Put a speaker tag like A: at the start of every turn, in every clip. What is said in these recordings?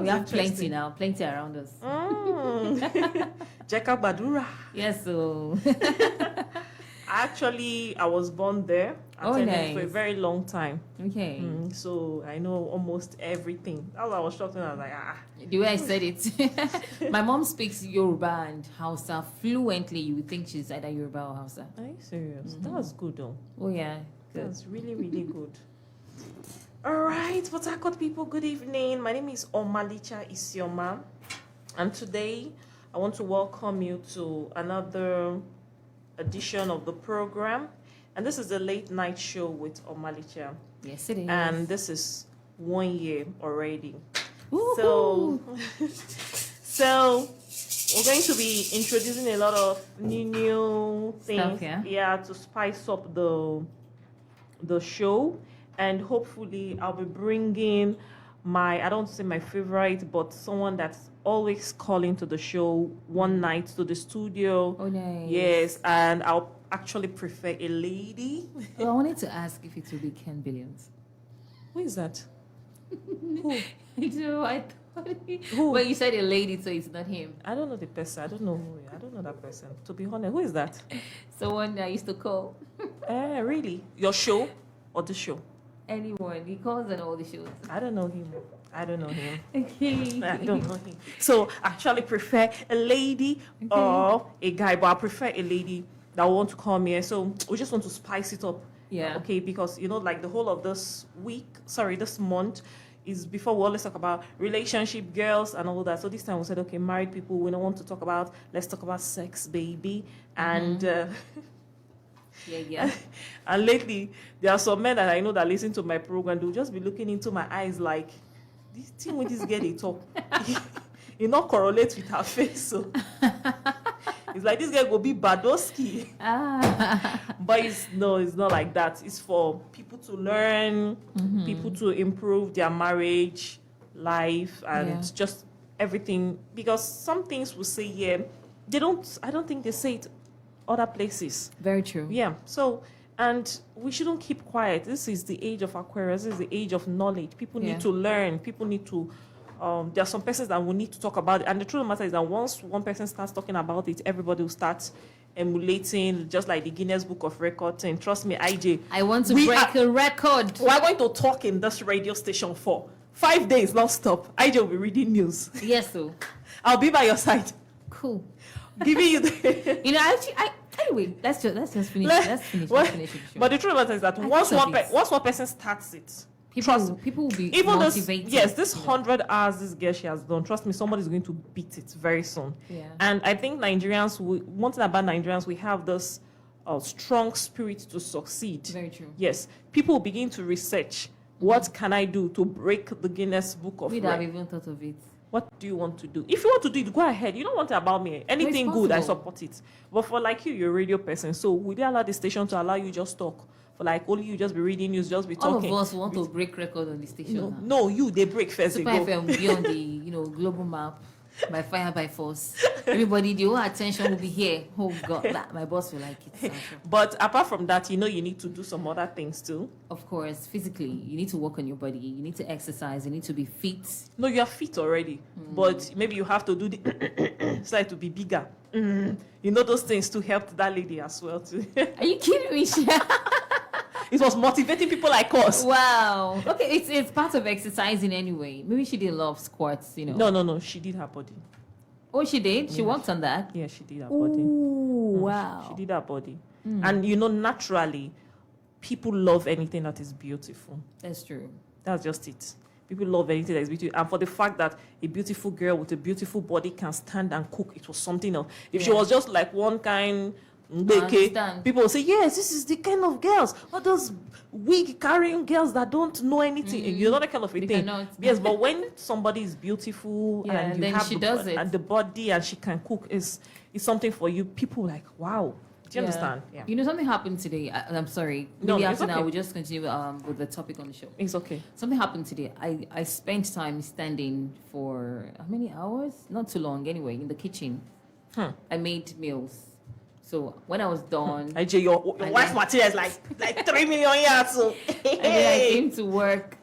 A: we have plenty now, plenty around us.
B: Jeka Badura.
A: Yes, so
B: Actually, I was born there. Attended for a very long time.
A: Okay.
B: So I know almost everything. As I was talking, I was like,
A: The way I said it, my mom speaks Yoruba and Hausa fluently. You would think she's either Yoruba or Hausa.
B: Are you serious? That's good though.
A: Oh yeah, good.
B: That's really, really good. All right, Port Harcourt people, good evening. My name is Omalicha Isioma, and today I want to welcome you to another edition of the program. And this is the late night show with Omalicha.
A: Yes, it is.
B: And this is 1 year already.
A: Woo-hoo.
B: So we're going to be introducing a lot of new things.
A: Stuff, yeah?
B: To spice up the show. And hopefully I'll be bringing I don't say my favorite, but someone that's always calling to the show one night to the studio.
A: Oh, nice.
B: Yes, and I'll actually prefer a lady.
A: I wanted to ask if it would be Ken Billions.
B: Who is that?
A: No, I thought
B: Who?
A: Well, you said a lady, so it's not him.
B: I don't know the person. I don't know that person. To be honest, who is that?
A: Someone I used to call.
B: Really? Your show or the show?
A: Anyone. He calls on all the shows.
B: I don't know him.
A: Okay.
B: I don't know him. So I actually prefer a lady or a guy, but I prefer a lady that will want to come here. So we just want to spice it up.
A: Yeah.
B: Okay, because like the whole of this month is before we always talk about relationship, girls and all that. So this time we said, okay, married people, we don't want to talk about, let's talk about sex, baby. And
A: Yeah.
B: and lately, there are some men that I know that listen to my program. They'll just be looking into my eyes like, this thing with this girl they talk. It not correlate with her face. So it's like this girl will be Badowski. But it's not like that. It's for people to learn, people to improve their marriage, life, and just everything. Because some things we say here, I don't think they say it other places.
A: Very true.
B: Yeah. So, and we shouldn't keep quiet. This is the age of Aquarius. This is the age of knowledge. People need to learn. People need to. There are some persons that we need to talk about it. And the truth of the matter is that once one person starts talking about it, everybody will start emulating, just like the Guinness Book of Records. And trust me, IJ.
A: I want to break a record.
B: We are going to talk in this radio station for 5 days non-stop. IJ will be reading news.
A: Yes, so.
B: I'll be by your side.
A: Cool.
B: Giving you the...
A: Anyway, let's just finish. Let's finish the show.
B: But the truth of it is that once one person starts it,
A: people will be
B: even
A: motivated.
B: this 100 hours this girl she has done, trust me, somebody's going to beat it very soon.
A: Yeah.
B: And I think Nigerians, one thing about Nigerians, we have this strong spirit to succeed.
A: Very true.
B: Yes. People will begin to research, what can I do to break the Guinness Book of
A: We'd
B: Records?
A: have even thought of it.
B: What do you want to do? If you want to do it, go ahead. You don't want it about me. Anything good, I support it. But for like you're a radio person, so would they allow the station to allow you just talk? For like only you just be reading news, just be talking.
A: All of us want to break record on the station.
B: No, they break first.
A: Super FM will be on the global map by fire by force. Everybody, the whole attention will be here. Oh God, my boss will like it.
B: But apart from that, you need to do some other things too.
A: Of course, physically, you need to work on your body. You need to exercise. You need to be fit.
B: No, you are fit already, but maybe you have to do the side to be bigger. Those things to help that lady as well too.
A: Are you kidding me?
B: It was motivating people like us.
A: Wow. Okay, it's part of exercising anyway. Maybe she did love squats,
B: No, she did her body.
A: Oh, she did? She worked on that?
B: Yeah, she did her body.
A: Ooh, wow.
B: She did her body. And naturally, people love anything that is beautiful.
A: That's true.
B: That's just it. People love anything that is beautiful. And for the fact that a beautiful girl with a beautiful body can stand and cook, it was something else. If she was just like one kind... people will say, yes, this is the kind of girls. What those wig carrying girls that don't know anything? You know that kind of a thing. Yes, but when somebody is beautiful and you have the body and she can cook, is something for you. People like, wow. Do you understand? Yeah.
A: Something happened today. I'm sorry. Maybe after now we'll just continue with the topic on the show.
B: It's okay.
A: Something happened today. I spent time standing for how many hours? Not too long anyway, in the kitchen. I made meals. So when I was done,
B: your wife's material is like 3 million years. So
A: and then I came to work.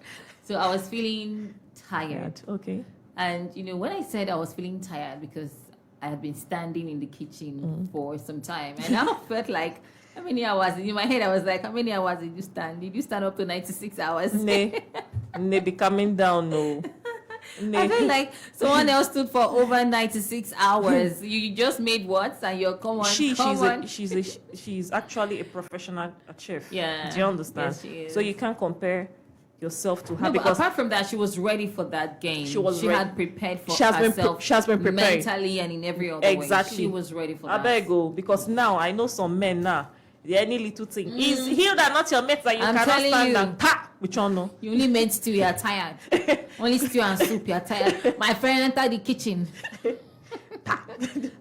A: So I was feeling tired.
B: Okay.
A: And when I said I was feeling tired because I had been standing in the kitchen for some time, and I felt like, how many hours? In my head, I was like, how many hours did you stand? Did you stand up to 96 hours?
B: Ne be coming down, no.
A: I feel like someone else stood for over 96 hours. You just made what? And you're, come on.
B: She's actually a professional chef.
A: Yeah.
B: Do you understand?
A: Yes, she is.
B: So you can't compare yourself to her,
A: No, but
B: because
A: apart from that, she was ready for that game. She had prepared for herself.
B: She has been prepared
A: mentally and in every other way. She was ready for that.
B: I better go, because now I know some men now. Any little thing is healed and not your mates that you cannot stand and pa. Which one no?
A: You only made stew, you're tired. Only stew and soup, you're tired. My friend entered the kitchen.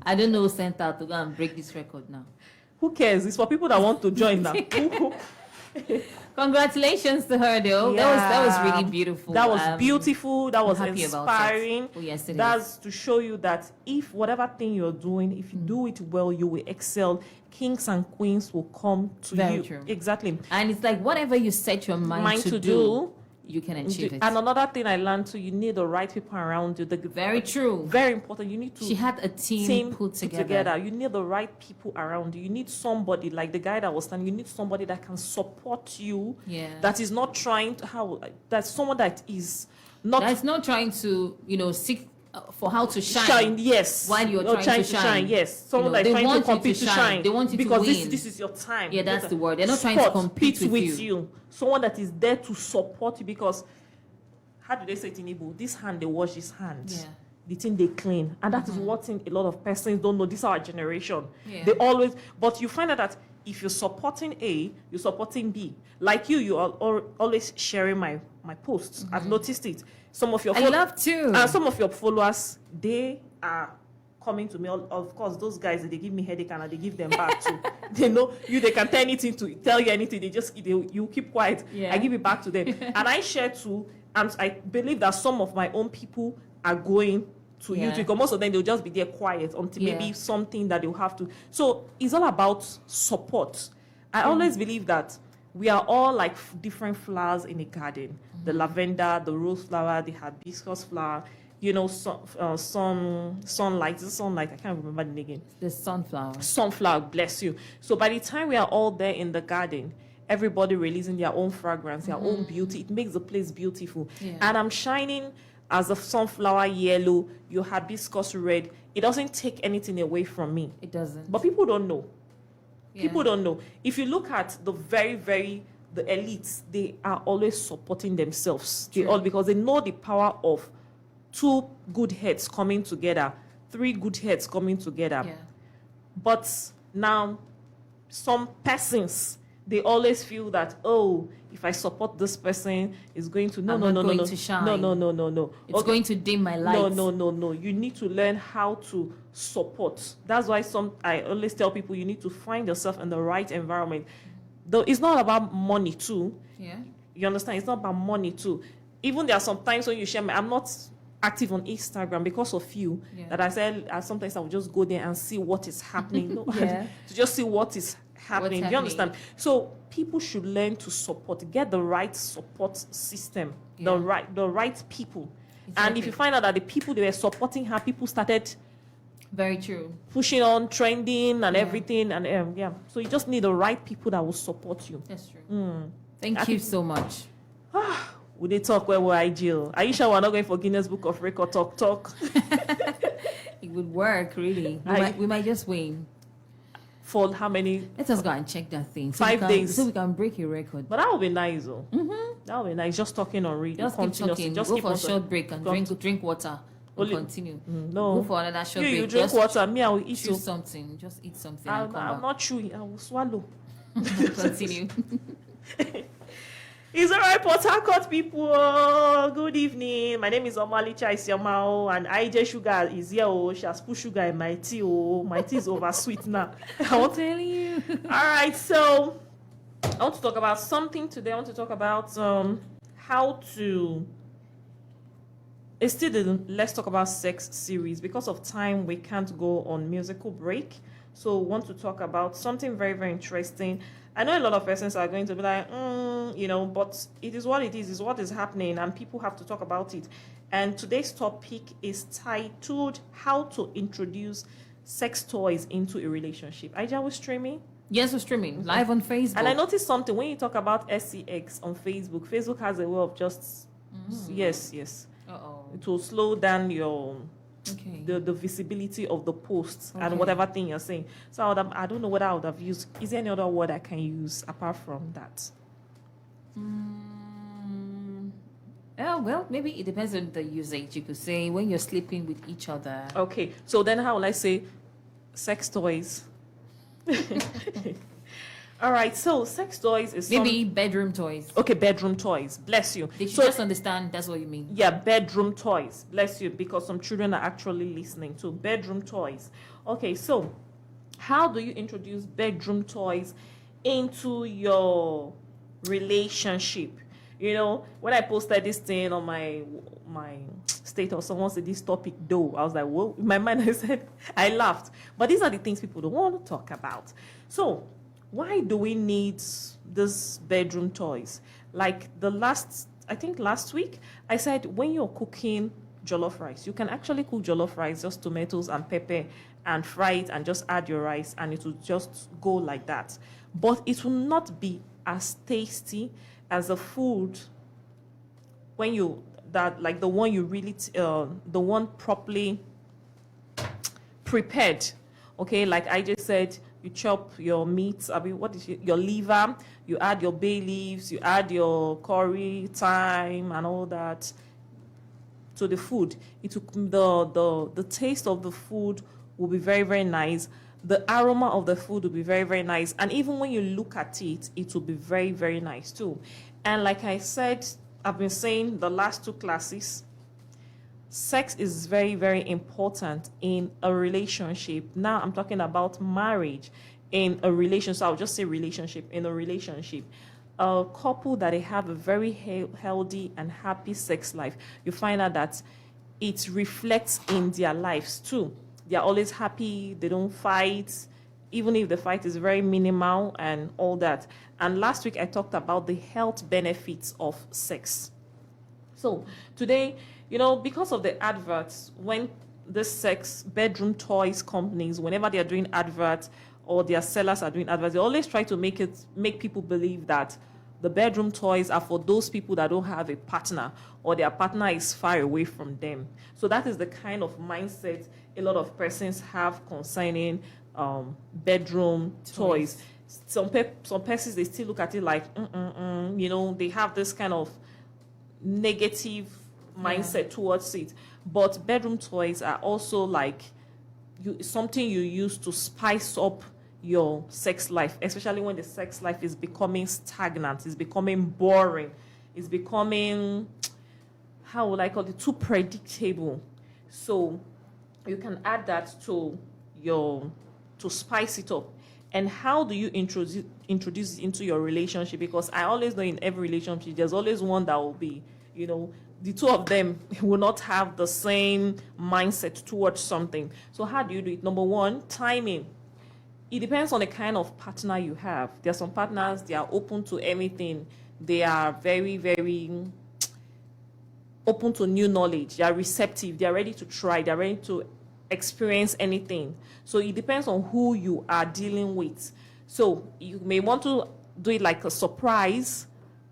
A: I don't know who sent out to go and break this record now.
B: Who cares? It's for people that want to join now.
A: Congratulations to her though.
B: Yeah.
A: That was really beautiful.
B: That was beautiful. That was
A: happy
B: inspiring.
A: Oh, yes, it
B: That's
A: is.
B: to show you that if whatever thing you're doing, if you do it well, you will excel. Kings and queens will come to
A: Very
B: you.
A: true.
B: Exactly.
A: And it's like whatever you set your mind to do, you can achieve it.
B: And another thing I learned too, you need the right people around you.
A: Very true.
B: Very important. You need to.
A: She had a team put together.
B: You need the right people around you. You need somebody like the guy that was standing. You need somebody that can support you.
A: Yeah.
B: That is not trying to that's someone that is not.
A: That's not trying to seek for how to shine.
B: Yes.
A: While you're trying to shine.
B: Yes. Someone that's trying to compete to shine.
A: They want you
B: because
A: to win.
B: This is your time.
A: Yeah, that's the word. They're not trying to compete with you.
B: Someone that is there to support you, because how do they say it in Igbo? This hand, they wash his hand.
A: Yeah.
B: The thing they clean. And that is what thing a lot of persons don't know. This is our generation.
A: Yeah.
B: They always, but you find out that if you're supporting A, you're supporting B. Like you are always sharing my posts. I've noticed it. Some of your
A: I love to.
B: And some of your followers, they are coming to me. Of course, those guys, they give me headache and they give them back too. They know you, they can tell you anything. You keep quiet.
A: Yeah.
B: I give it back to them. And I share too. And I believe that some of my own people are going to YouTube, because most of them, they'll just be there quiet until maybe something that they'll have to. So it's all about support. I always believe that we are all like different flowers in a garden. The lavender, the rose flower, the hibiscus flower, sunlight, I can't remember the name again.
A: The sunflower.
B: Sunflower, bless you. So by the time we are all there in the garden, everybody releasing their own fragrance, their own beauty, it makes the place beautiful.
A: Yeah.
B: And I'm shining as a sunflower yellow, your hibiscus red. It doesn't take anything away from me.
A: It doesn't.
B: But people don't know.
A: Yeah.
B: People don't know. If you look at the the elites, they are always supporting themselves. Because they know the power of 2 good heads coming together, 3 good heads coming together.
A: Yeah.
B: But now, some persons, they always feel that, oh, if I support this person, it's going to
A: I'm not going to shine.
B: No.
A: It's going to dim my light.
B: No. You need to learn how to support. That's why I always tell people you need to find yourself in the right environment. Though it's not about money too.
A: Yeah.
B: You understand? It's not about money too. Even there are some times when you share I'm not active on Instagram because of you.
A: Yeah.
B: That I said sometimes I will just go there and see what is happening.
A: Yeah.
B: To just see what is happening. Do you understand? So people should learn to support, get the right support system,
A: Yeah.
B: the right people.
A: Exactly.
B: And if you find out that the people they were supporting her, people started
A: Very true.
B: pushing on, trending and everything, and so you just need the right people that will support you.
A: That's true. Thank you so much.
B: Would they talk where we're Jill? Are you sure we're not going for Guinness Book of Record talk?
A: It would work, really. We might just win.
B: For how many?
A: Let us go and check that thing.
B: 5 days.
A: So we can break a record.
B: But that would be nice, though. That would be nice. Just talking on radio.
A: Just keep talking.
B: Just
A: Go
B: keep
A: for a
B: on
A: short break and drink water. We'll continue.
B: No.
A: Go for another short break.
B: You drink water. Me, I will eat
A: choose something. Just eat something.
B: I'm not chewing. I will swallow.
A: Continue.
B: It's all right, Port Harcourt people. Good evening. My name is Omalicha Isiamao, and IJ Sugar is here. Oh, she has put sugar in my tea. Oh, my tea is over sweet now.
A: I'm telling you.
B: All right, so I want to talk about something today. I want to talk about how to. It's still the Let's Talk About Sex series. Because of time, we can't go on musical break. So I want to talk about something very, very interesting. I know a lot of persons are going to be like, but it is what it is what is happening, and people have to talk about it. And today's topic is titled How to Introduce Sex Toys into a Relationship. Aija, was streaming?
A: Yes, we're streaming live on Facebook.
B: And I noticed something when you talk about SCX on Facebook. Facebook has a way of just yes.
A: Uh-oh.
B: It will slow down your
A: Okay.
B: the visibility of the posts
A: Okay.
B: and whatever thing you're saying. So I don't know what I would have used. Is there any other word I can use apart from that?
A: Oh, well, maybe it depends on the usage. You could say when you're sleeping with each other.
B: Okay, so then how will I say sex toys? All right, so sex toys is
A: Maybe bedroom toys.
B: okay, bedroom toys. Bless you.
A: They should
B: So
A: just understand that's what you mean.
B: yeah, bedroom toys. Bless you, because some children are actually listening to bedroom toys. Okay, so how do you introduce bedroom toys into your relationship? You know, when I posted this thing on my status, someone said this topic though. I was like, whoa, in my mind I said, I laughed. But these are the things people don't want to talk about. So why do we need these bedroom toys? Like I think last week, I said when you're cooking jollof rice, you can actually cook jollof rice, just tomatoes and pepper, and fry it and just add your rice, and it will just go like that. But it will not be as tasty as the food when like the one you really, the one properly prepared. Okay, like I just said, you chop your meat, your liver, you add your bay leaves, you add your curry, thyme, and all that to the food. It will, the taste of the food will be very, very nice. The aroma of the food will be very, very nice. And even when you look at it, it will be very, very nice too. And like I said, I've been saying the last two classes, sex is very, very important in a relationship. Now I'm talking about marriage. In a relationship, so I'll just say relationship. In a relationship, a couple that they have a very healthy and happy sex life, you find out that it reflects in their lives too. They're always happy, they don't fight, even if the fight is very minimal and all that. And last week I talked about the health benefits of sex. So today, because of the adverts, when the sex bedroom toys companies, whenever they are doing adverts or their sellers are doing adverts, they always try to make people believe that the bedroom toys are for those people that don't have a partner or their partner is far away from them. So that is the kind of mindset a lot of persons have concerning bedroom toys. Some persons, they still look at it like, they have this kind of negative mindset towards it. But bedroom toys are also like something you use to spice up your sex life, especially when the sex life is becoming stagnant, it's becoming boring, it's becoming, how would I call it, too predictable. So you can add that to spice it up. And how do you introduce it into your relationship? Because I always know in every relationship, there's always one that will be, the two of them will not have the same mindset towards something. So how do you do it? Number one, timing. It depends on the kind of partner you have. There are some partners, they are open to anything. They are very, very open to new knowledge. They are receptive. They are ready to try. They are ready to experience anything. So it depends on who you are dealing with. So you may want to do it like a surprise.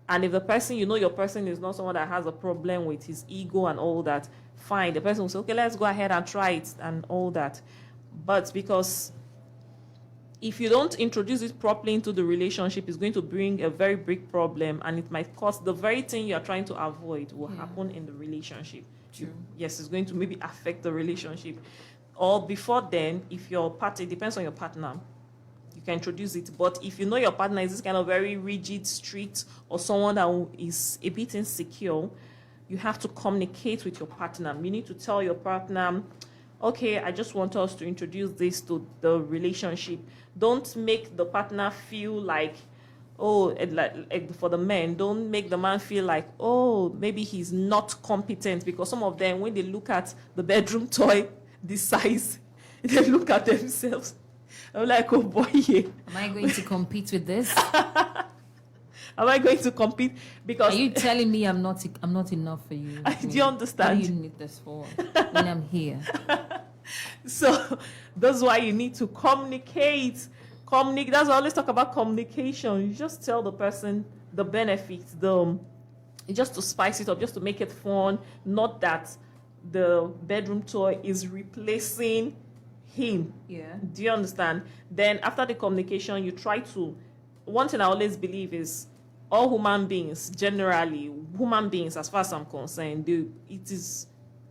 B: And if the person, your person is not someone that has a problem with his ego and all that, fine. The person will say, okay, let's go ahead and try it and all that. But because if you don't introduce it properly into the relationship, it's going to bring a very big problem, and it might cause the very thing you are trying to avoid will happen in the relationship. Yes, it's going to maybe affect the relationship. Or before then, if your partner, it depends on your partner, you can introduce it. But if you know your partner is this kind of very rigid, strict, or someone that is a bit insecure, you have to communicate with your partner. You need to tell your partner, okay, I just want us to introduce this to the relationship. Don't make the partner feel like, like for the men, don't make the man feel like, maybe he's not competent. Because some of them, when they look at the bedroom toy, the size, they look at themselves. I'm like, oh boy, yeah.
A: Am I going to compete with this?
B: Am I going to compete? Because
A: Are you telling me I'm not enough for you?
B: do you understand?
A: What do you need this for when I'm here?
B: So that's why you need to communicate. That's why I always talk about communication. You just tell the person the benefits, just to spice it up, just to make it fun. Not that the bedroom toy is replacing him.
A: Yeah.
B: Do you understand? Then after the communication, you try to. One thing I always believe is all human beings, generally, as far as I'm concerned,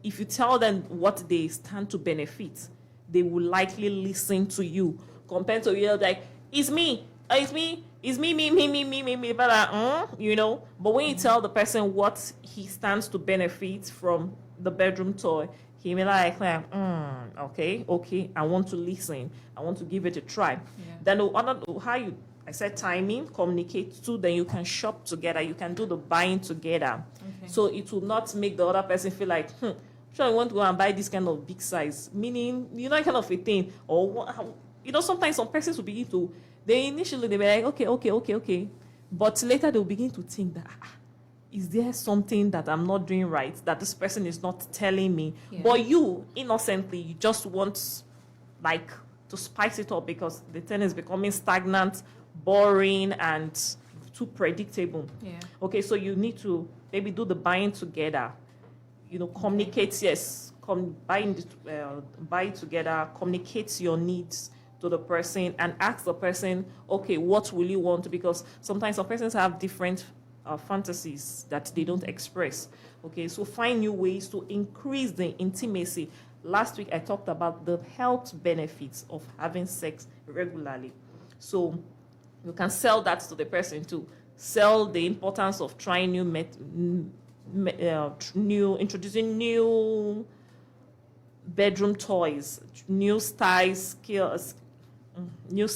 B: if you tell them what they stand to benefit, they will likely listen to you. Compared to you, like, it's me, me, but you know. But when you tell the person what he stands to benefit from the bedroom toy, he may like, okay, I want to listen, I want to give it a try.
A: Yeah.
B: Then I said timing, communicate too, then you can shop together, you can do the buying together.
A: Okay.
B: So it will not make the other person feel like, sure, I want to go and buy this kind of big size, meaning, kind of a thing. Or, sometimes some persons will begin to, they'll be like, okay. But later they'll begin to think that, is there something that I'm not doing right, that this person is not telling me?
A: Yeah.
B: But you, innocently, you just want, like, to spice it up because the thing is becoming stagnant, boring, and too predictable.
A: Yeah.
B: Okay, so you need to maybe do the buying together. Communicate, yes. Buy together, communicate your needs to the person and ask the person, okay, what will you want? Because sometimes some persons have different fantasies that they don't express. Okay, so find new ways to increase the intimacy. Last week I talked about the health benefits of having sex regularly. So you can sell that to the person too. Sell the importance of trying introducing new bedroom toys, new styles, new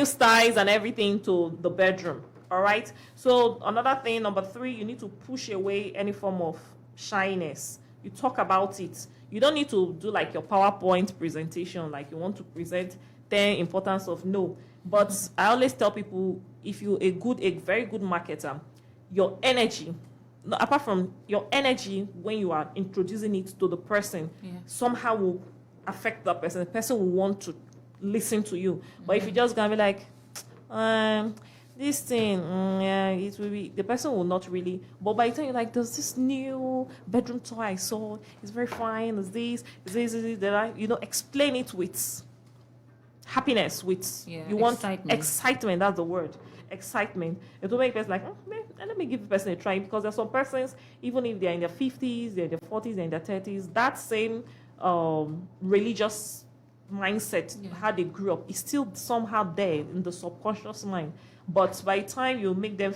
B: styles and everything to the bedroom. All right. So another thing, number 3, you need to push away any form of shyness. You talk about it. You don't need to do like your PowerPoint presentation, like you want to present 10 importance of no. But I always tell people, if you're a very good marketer, your energy, apart from your energy when you are introducing it to the person, somehow will affect that person. The person will want to listen to you. But if you just gonna be like, this thing, it will be, the person will not really. But by the time you're like, there's this new bedroom toy I saw, it's very fine, it's this, that, explain it with happiness, with you want excitement. That's the word, excitement. It will make person like, let me give the person a try, because there's some persons, even if they're in their 50s, they're in their 40s, they're in their 30s, that same religious mindset, how they grew up, is still somehow there in the subconscious mind. But by the time you make them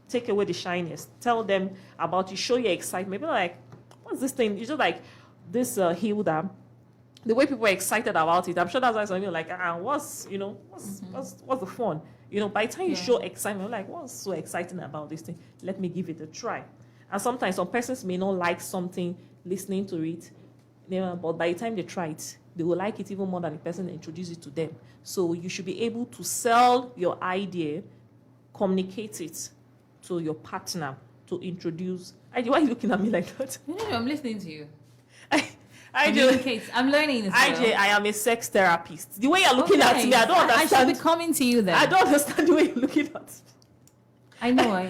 B: take away the shyness, tell them about it, show your excitement. People are like, what's this thing? It's just like this Hilda. The way people are excited about it, I'm sure that's why some people are like, what's the fun? By the time you show excitement, like, what's so exciting about this thing? Let me give it a try. And sometimes some persons may not like something, listening to it, but by the time they try it, they will like it even more than the person that introduced it to them. So you should be able to sell your idea, communicate it to your partner, to introduce. Why are you looking at me like that?
A: No, I'm listening to you.
B: I'm
A: learning this.
B: I am a sex therapist. The way you're looking at me, I don't understand.
A: I should be coming to you then.
B: I don't understand the way you're looking at me.
A: I know.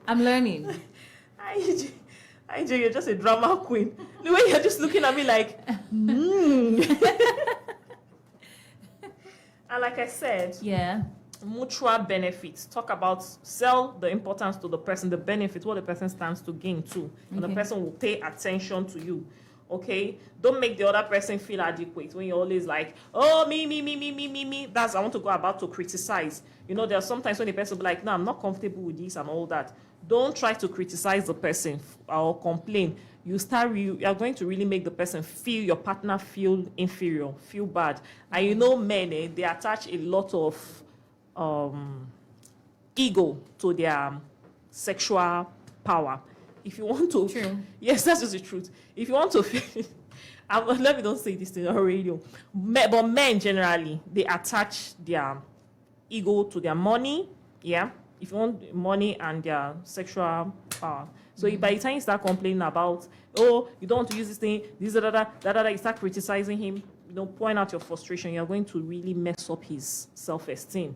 A: I'm learning.
B: You're just a drama queen. The way you're just looking at me like, And like I said, mutual benefits. Talk about, sell the importance to the person, the benefit, what the person stands to gain too. And the person will pay attention to you. Okay? Don't make the other person feel adequate when you're always like, oh, me. That's, I want to go about to criticize. There are sometimes when the person will be like, no, I'm not comfortable with this and all that. Don't try to criticize the person or complain. You are going to really make the person your partner feel inferior, feel bad. And men, they attach a lot of ego to their sexual power. If you want to,
A: True.
B: yes, that's just the truth. If you want to feel, Let me don't say this thing on radio. But men generally, they attach their ego to their money. Yeah. If you want money and their sexual power. So by the time you start complaining about, oh, you don't want to use this thing, this, you start criticizing him, point out your frustration, you're going to really mess up his self-esteem.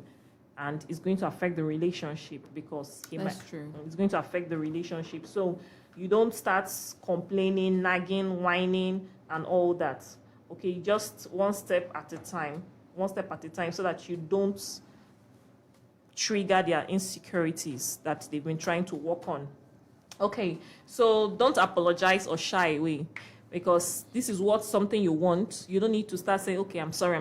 B: And it's going to affect the relationship because
A: true.
B: It's going to affect the relationship. So you don't start complaining, nagging, whining, and all that. Okay, just one step at a time, so that you don't trigger their insecurities that they've been trying to work on. Okay, so don't apologize or shy away because this is something you want. You don't need to start saying, okay, I'm sorry.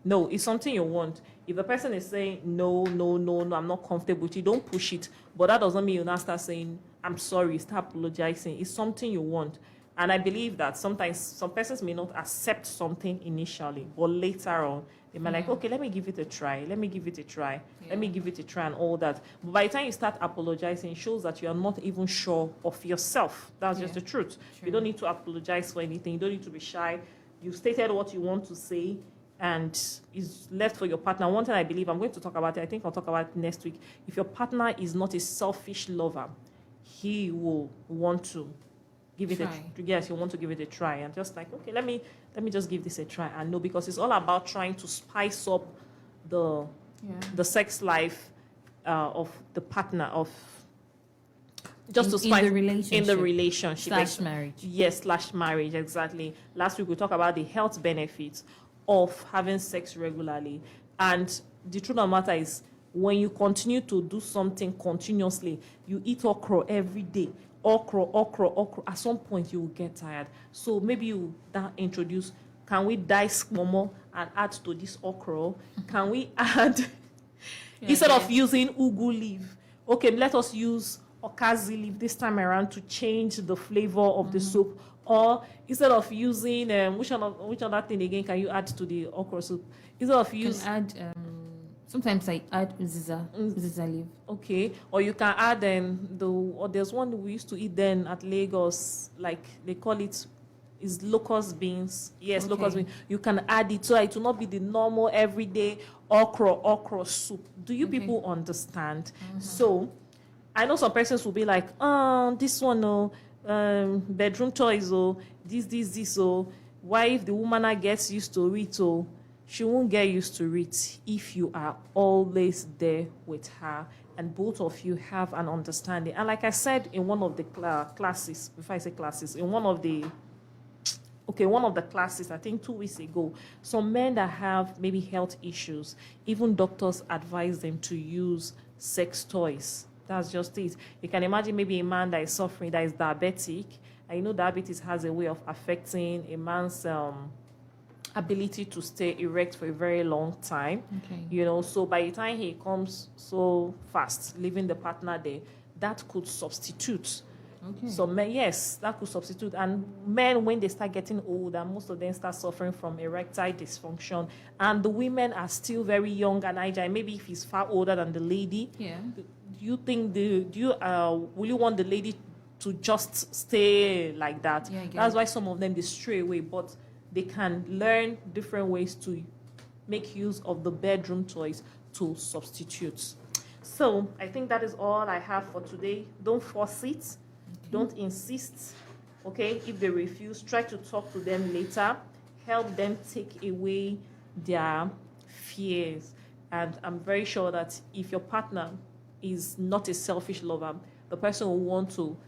B: No, it's something you want. If the person is saying, no, I'm not comfortable with you, don't push it. But that doesn't mean you now start saying, I'm sorry, start apologizing. It's something you want. And I believe that sometimes some persons may not accept something initially, but later on, they might like, okay, let me give it a try. Let me give it a try and all that. But by the time you start apologizing, it shows that you are not even sure of yourself. That's just the truth.
A: True.
B: You don't need to apologize for anything. You don't need to be shy. You stated what you want to say, and it's left for your partner. One thing I believe, I'm going to talk about it, I think I'll talk about it next week. If your partner is not a selfish lover, he will want to give it you want to give it a try, and just like, okay, let me just give this a try. And no, because it's all about trying to spice up the sex life of the partner, of just to spice in the relationship
A: / marriage.
B: Yes, / marriage, exactly. Last week we talked about the health benefits of having sex regularly, and the truth of the matter is, when you continue to do something continuously, you eat okra every day, okra, at some point you will get tired. So maybe you now introduce, can we dice momo and add to this okra? Can we add, instead of using ugu leaf, okay, let us use okazi leaf this time around to change the flavor of the soup. Or instead of using, which other thing again can you add to the okra soup? Instead of using...
A: Sometimes I add uziza leaf.
B: Okay, or you can add there's one we used to eat then at Lagos, like they call it, is locust beans. Yes, okay. Locust beans. You can add it so it will not be the normal everyday okra soup. Do you people understand? So I know some persons will be like, this one, bedroom toys, this, why if the woman gets used to it, she won't get used to it if you are always there with her and both of you have an understanding. And like I said in one of the classes, before I say classes, in one of the classes, I think 2 weeks ago, some men that have maybe health issues, even doctors advise them to use sex toys. That's just it. You can imagine maybe a man that is suffering, that is diabetic. And you know diabetes has a way of affecting a man's ability to stay erect for a very long time. Okay. So by the time he comes so fast, leaving the partner there, that could substitute. Okay. So men, yes, that could substitute. And men, when they start getting older, most of them start suffering from erectile dysfunction. And the women are still very young and agile. Maybe if he's far older than the lady, do you think will you want the lady to just stay like that? Yeah, that's why some of them they stray away, but they can learn different ways to make use of the bedroom toys to substitute. So I think that is all I have for today. Don't force it. Okay. Don't insist. Okay? If they refuse, try to talk to them later. Help them take away their fears. And I'm very sure that if your partner is not a selfish lover, the person will want to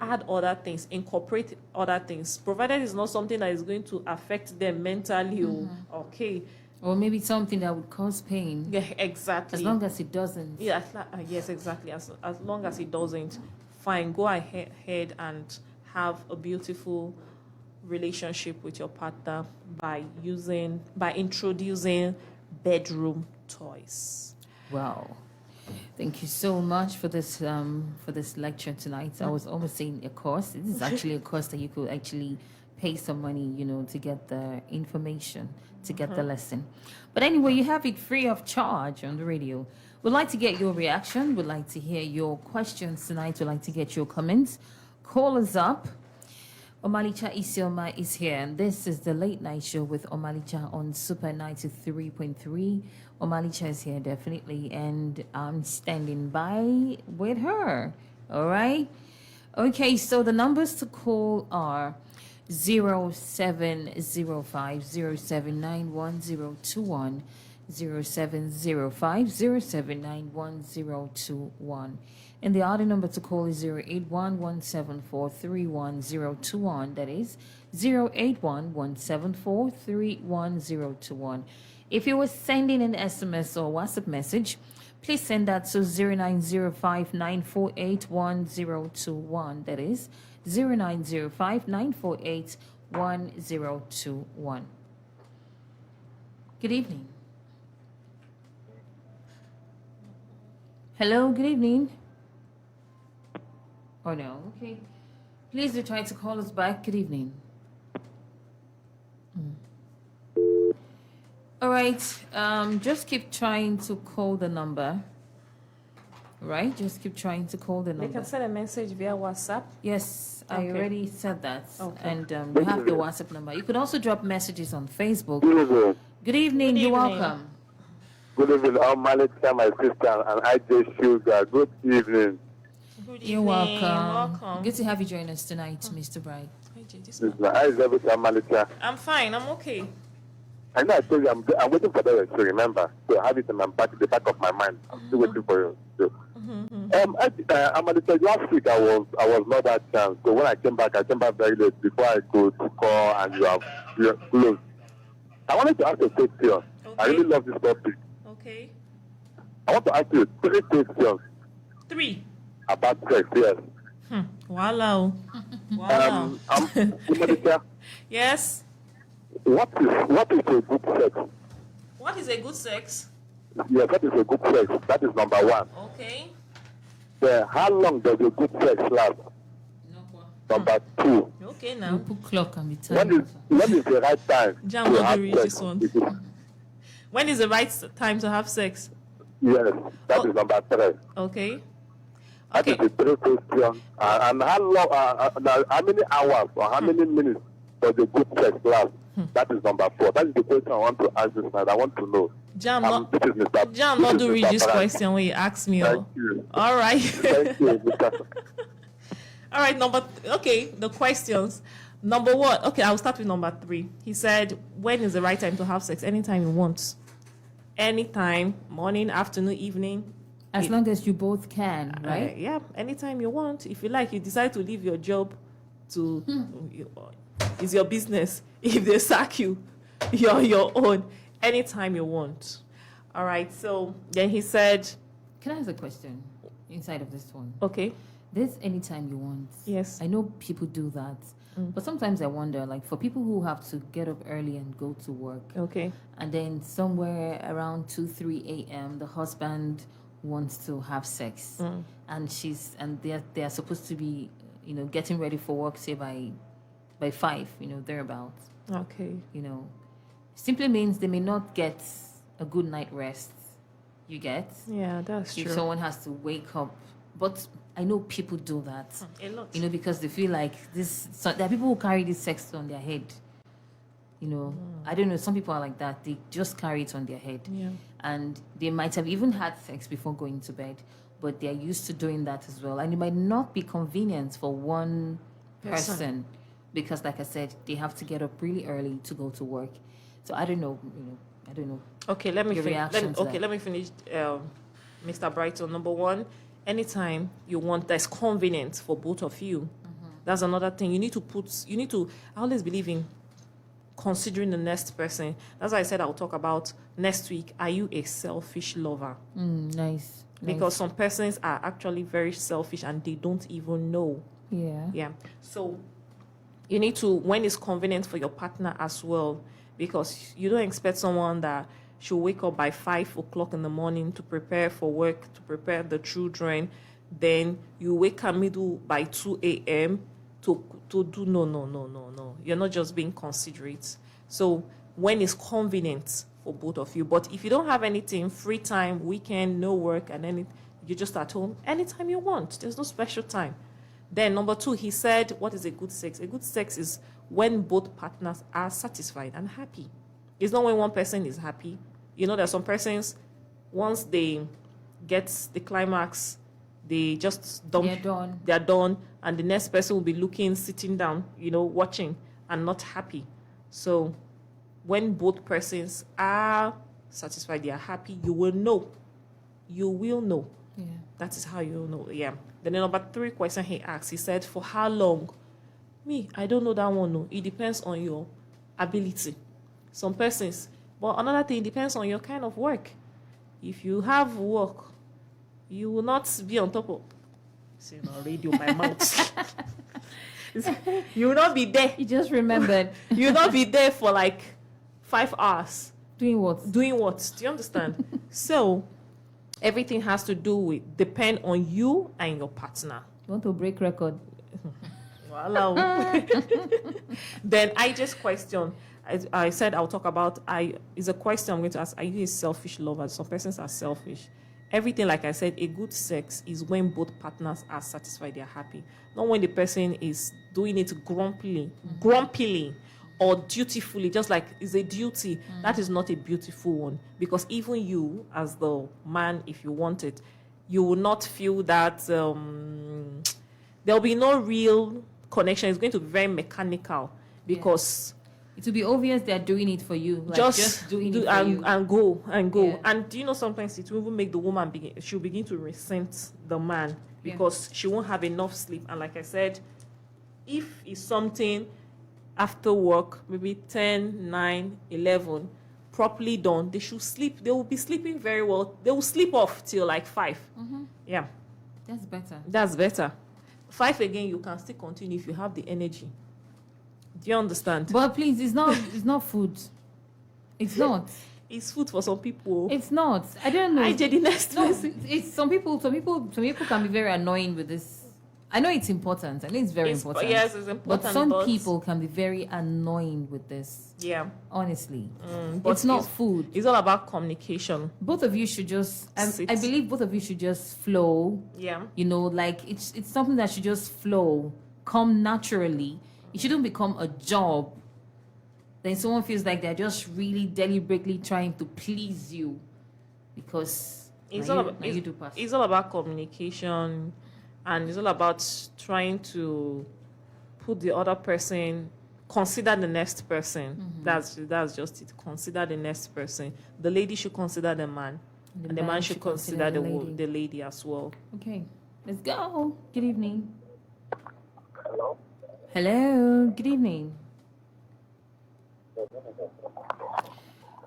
B: add other things, incorporate other things, provided it's not something that is going to affect them mentally. Okay.
A: Or maybe something that would cause pain.
B: Yeah, exactly.
A: As long as it doesn't.
B: Yeah, yes, exactly. As long as it doesn't, fine. Go ahead and have a beautiful relationship with your partner by introducing bedroom toys.
A: Wow. Thank you so much for this lecture tonight. I was almost saying a course. This is actually a course that you could actually pay some money, to get the information, to get the lesson. But anyway, you have it free of charge on the radio. We'd like to get your reaction. We'd like to hear your questions tonight. We'd like to get your comments. Call us up. Omalicha Isioma is here, and this is the late night show with Omalicha on Super 93.3. Omalicha is here, definitely, and I'm standing by with her. All right? Okay, so the numbers to call are 0705 0791 0705 0791 and the other number to call is 081 that is 081 If you were sending an SMS or WhatsApp message, please send that to 0905 that is 0905 Good evening. Hello, good evening. Oh no, okay. Please do try to call us back. Good evening. All right, just keep trying to call the number. Right, just keep trying to call the number.
B: They can send a message via WhatsApp.
A: Yes, I
B: Okay.
A: already said that.
B: Okay.
A: And you have the WhatsApp number. You could also drop messages on Facebook.
C: Good evening.
A: Good evening,
B: Good
A: you're
B: evening.
A: welcome.
C: Good evening. I'm Malika, my sister, and I just Sugar. Good evening.
B: Good
A: You're
B: evening.
A: welcome. Good to have you join us tonight, Mr. Bright.
B: Hi, Jay, this
C: This
B: one.
C: is my eyes every time, Malika.
B: I'm fine. I'm okay.
C: I know I told you I'm waiting for that to remember. So I have it in the back of my mind. I'm still waiting for you. So, Malika, last week I was not that chance. So when I came back very late before I could call, and you're closed. I wanted to ask a question. I really love this topic.
B: Okay.
C: I want to ask you 3 questions
B: 3.
C: about sex. Yes.
B: Wow. Wow.
C: Malika,
B: Yes.
C: what is a good sex?
B: What is a good sex?
C: Yes, that is a good sex. That is number 1.
B: Okay.
C: Then how long does a good sex last? Number 2.
B: Okay
A: We'll
B: now.
A: put clock and be
C: When
A: time.
C: is the right time
B: Jam
C: to
B: not
C: have
B: the
C: sex?
B: richest one. When is the right time to have sex?
C: Yes, that
B: Oh.
C: is number 3.
B: Okay.
C: That is
B: Okay.
C: the 3 question. And how long? How many hours or how many minutes does a good sex last? That is number 4. That is the question I want to ask this night. I want to know.
B: Jam not
C: This is Mr.
B: Jam not
C: this
B: do
C: is
B: read
C: Mr.
B: this
C: Brian.
B: question when you ask me.
C: Thank you.
B: All right.
C: Thank you, Mr.
B: All right, the questions. Number 1, okay, I'll start with number 3. He said, when is the right time to have sex? Anytime you want. Anytime, morning, afternoon, evening.
A: As long as you both can, right?
B: Yeah, anytime you want. If you like, you decide to leave your job to, it's your business. If they sack you, you're your own. Anytime you want. All right, so then he said,
A: Can I ask a question inside of this one?
B: okay,
A: This anytime you want.
B: yes.
A: I know people do that. But sometimes I wonder, like for people who have to get up early and go to work,
B: Okay.
A: and then somewhere around 2-3 a.m. the husband wants to have sex, and they're supposed to be, getting ready for work, say by 5, thereabouts.
B: Okay.
A: Simply means they may not get a good night rest. You get?
B: Yeah, that's
A: If
B: true.
A: someone has to wake up, but I know people do that.
B: A lot.
A: Because they feel like this. So there are people who carry this sex on their head. I don't know. Some people are like that. They just carry it on their head,
B: Yeah.
A: and they might have even had sex before going to bed, but they're used to doing that as well. And it might not be convenient for one person because, like I said, they have to get up really early to go to work. So I don't know. I don't know.
B: Okay, let me
A: Your
B: finish.
A: reaction to that.
B: Let me finish. Mr. Brighton, number 1, anytime you want that's convenient for both of you. That's another thing. You need to. I always believe in considering the next person. That's why I said I'll talk about next week. Are you a selfish lover?
A: Nice.
B: Because some persons are actually very selfish and they don't even know.
A: Yeah.
B: Yeah. So you need to, when it's convenient for your partner as well, because you don't expect someone that should wake up by 5 o'clock in the morning to prepare for work, to prepare the children. Then you wake up middle by 2 a.m. to do no. You're not just being considerate. So when it's convenient for both of you. But if you don't have anything, free time, weekend, no work, and then you're just at home anytime you want. There's no special time. Then number 2, he said, what is a good sex? A good sex is when both partners are satisfied and happy. It's not when one person is happy. You know, there are some persons, once they get the climax, they just dump. They're done. And the next person will be looking, sitting down, watching and not happy. So when both persons are satisfied, they are happy, you will know. You will know.
A: Yeah.
B: That is how you know. Yeah. Then the number 3 question he asked, he said, for how long? Me, I don't know that one. No, it depends on your ability. Some persons, but another thing, depends on your kind of work. If you have work, you will not be on top of radio by mouth. You will not be there.
A: You just remembered.
B: You will not be there for like 5 hours.
A: Doing what?
B: Do you understand? So everything has to do with depend on you and your partner.
A: You want to break record?
B: Wow. Then I just question. I said I'll talk about. Is a question I'm going to ask. Are you a selfish lover? Some persons are selfish. Everything, like I said, a good sex is when both partners are satisfied, they are happy. Not when the person is doing it grumpily or dutifully, just like it's a duty. That is not a beautiful one. Because even you, as the man, if you want it, you will not feel that there'll be no real connection. It's going to be very mechanical because...
A: It will be obvious they're doing it for you. Like just doing it for you.
B: And go.
A: Yeah.
B: And do you know, sometimes it will even make the woman she'll begin to resent the man because she won't have enough sleep. And like I said, if it's something after work, maybe 10, 9, 11, properly done, they should sleep. They will be sleeping very well. They will sleep off till like 5.
A: Mm-hmm.
B: Yeah.
A: That's better.
B: 5 again, you can still continue if you have the energy. Do you understand?
A: But please, it's not food. It's not.
B: It's food for some people.
A: It's not. I don't know. It's some people can be very annoying with this. I know it's important. I know it's very important.
B: Yes, it's important.
A: But some people can be very annoying with this.
B: Yeah.
A: Honestly.
B: But
A: it's not food.
B: It's all about communication.
A: Both of you should just I believe both of you should just flow.
B: Yeah.
A: Like it's something that should just flow, come naturally. It shouldn't become a job. Then someone feels like they're just really deliberately trying to please you because
B: it's all about communication, and it's all about trying to put the other person, consider the next person. Mm-hmm. That's just it. Consider the next person. The lady should consider the man, and the man should consider the lady as well.
A: Okay, let's go. Good evening.
C: Hello,
A: good evening.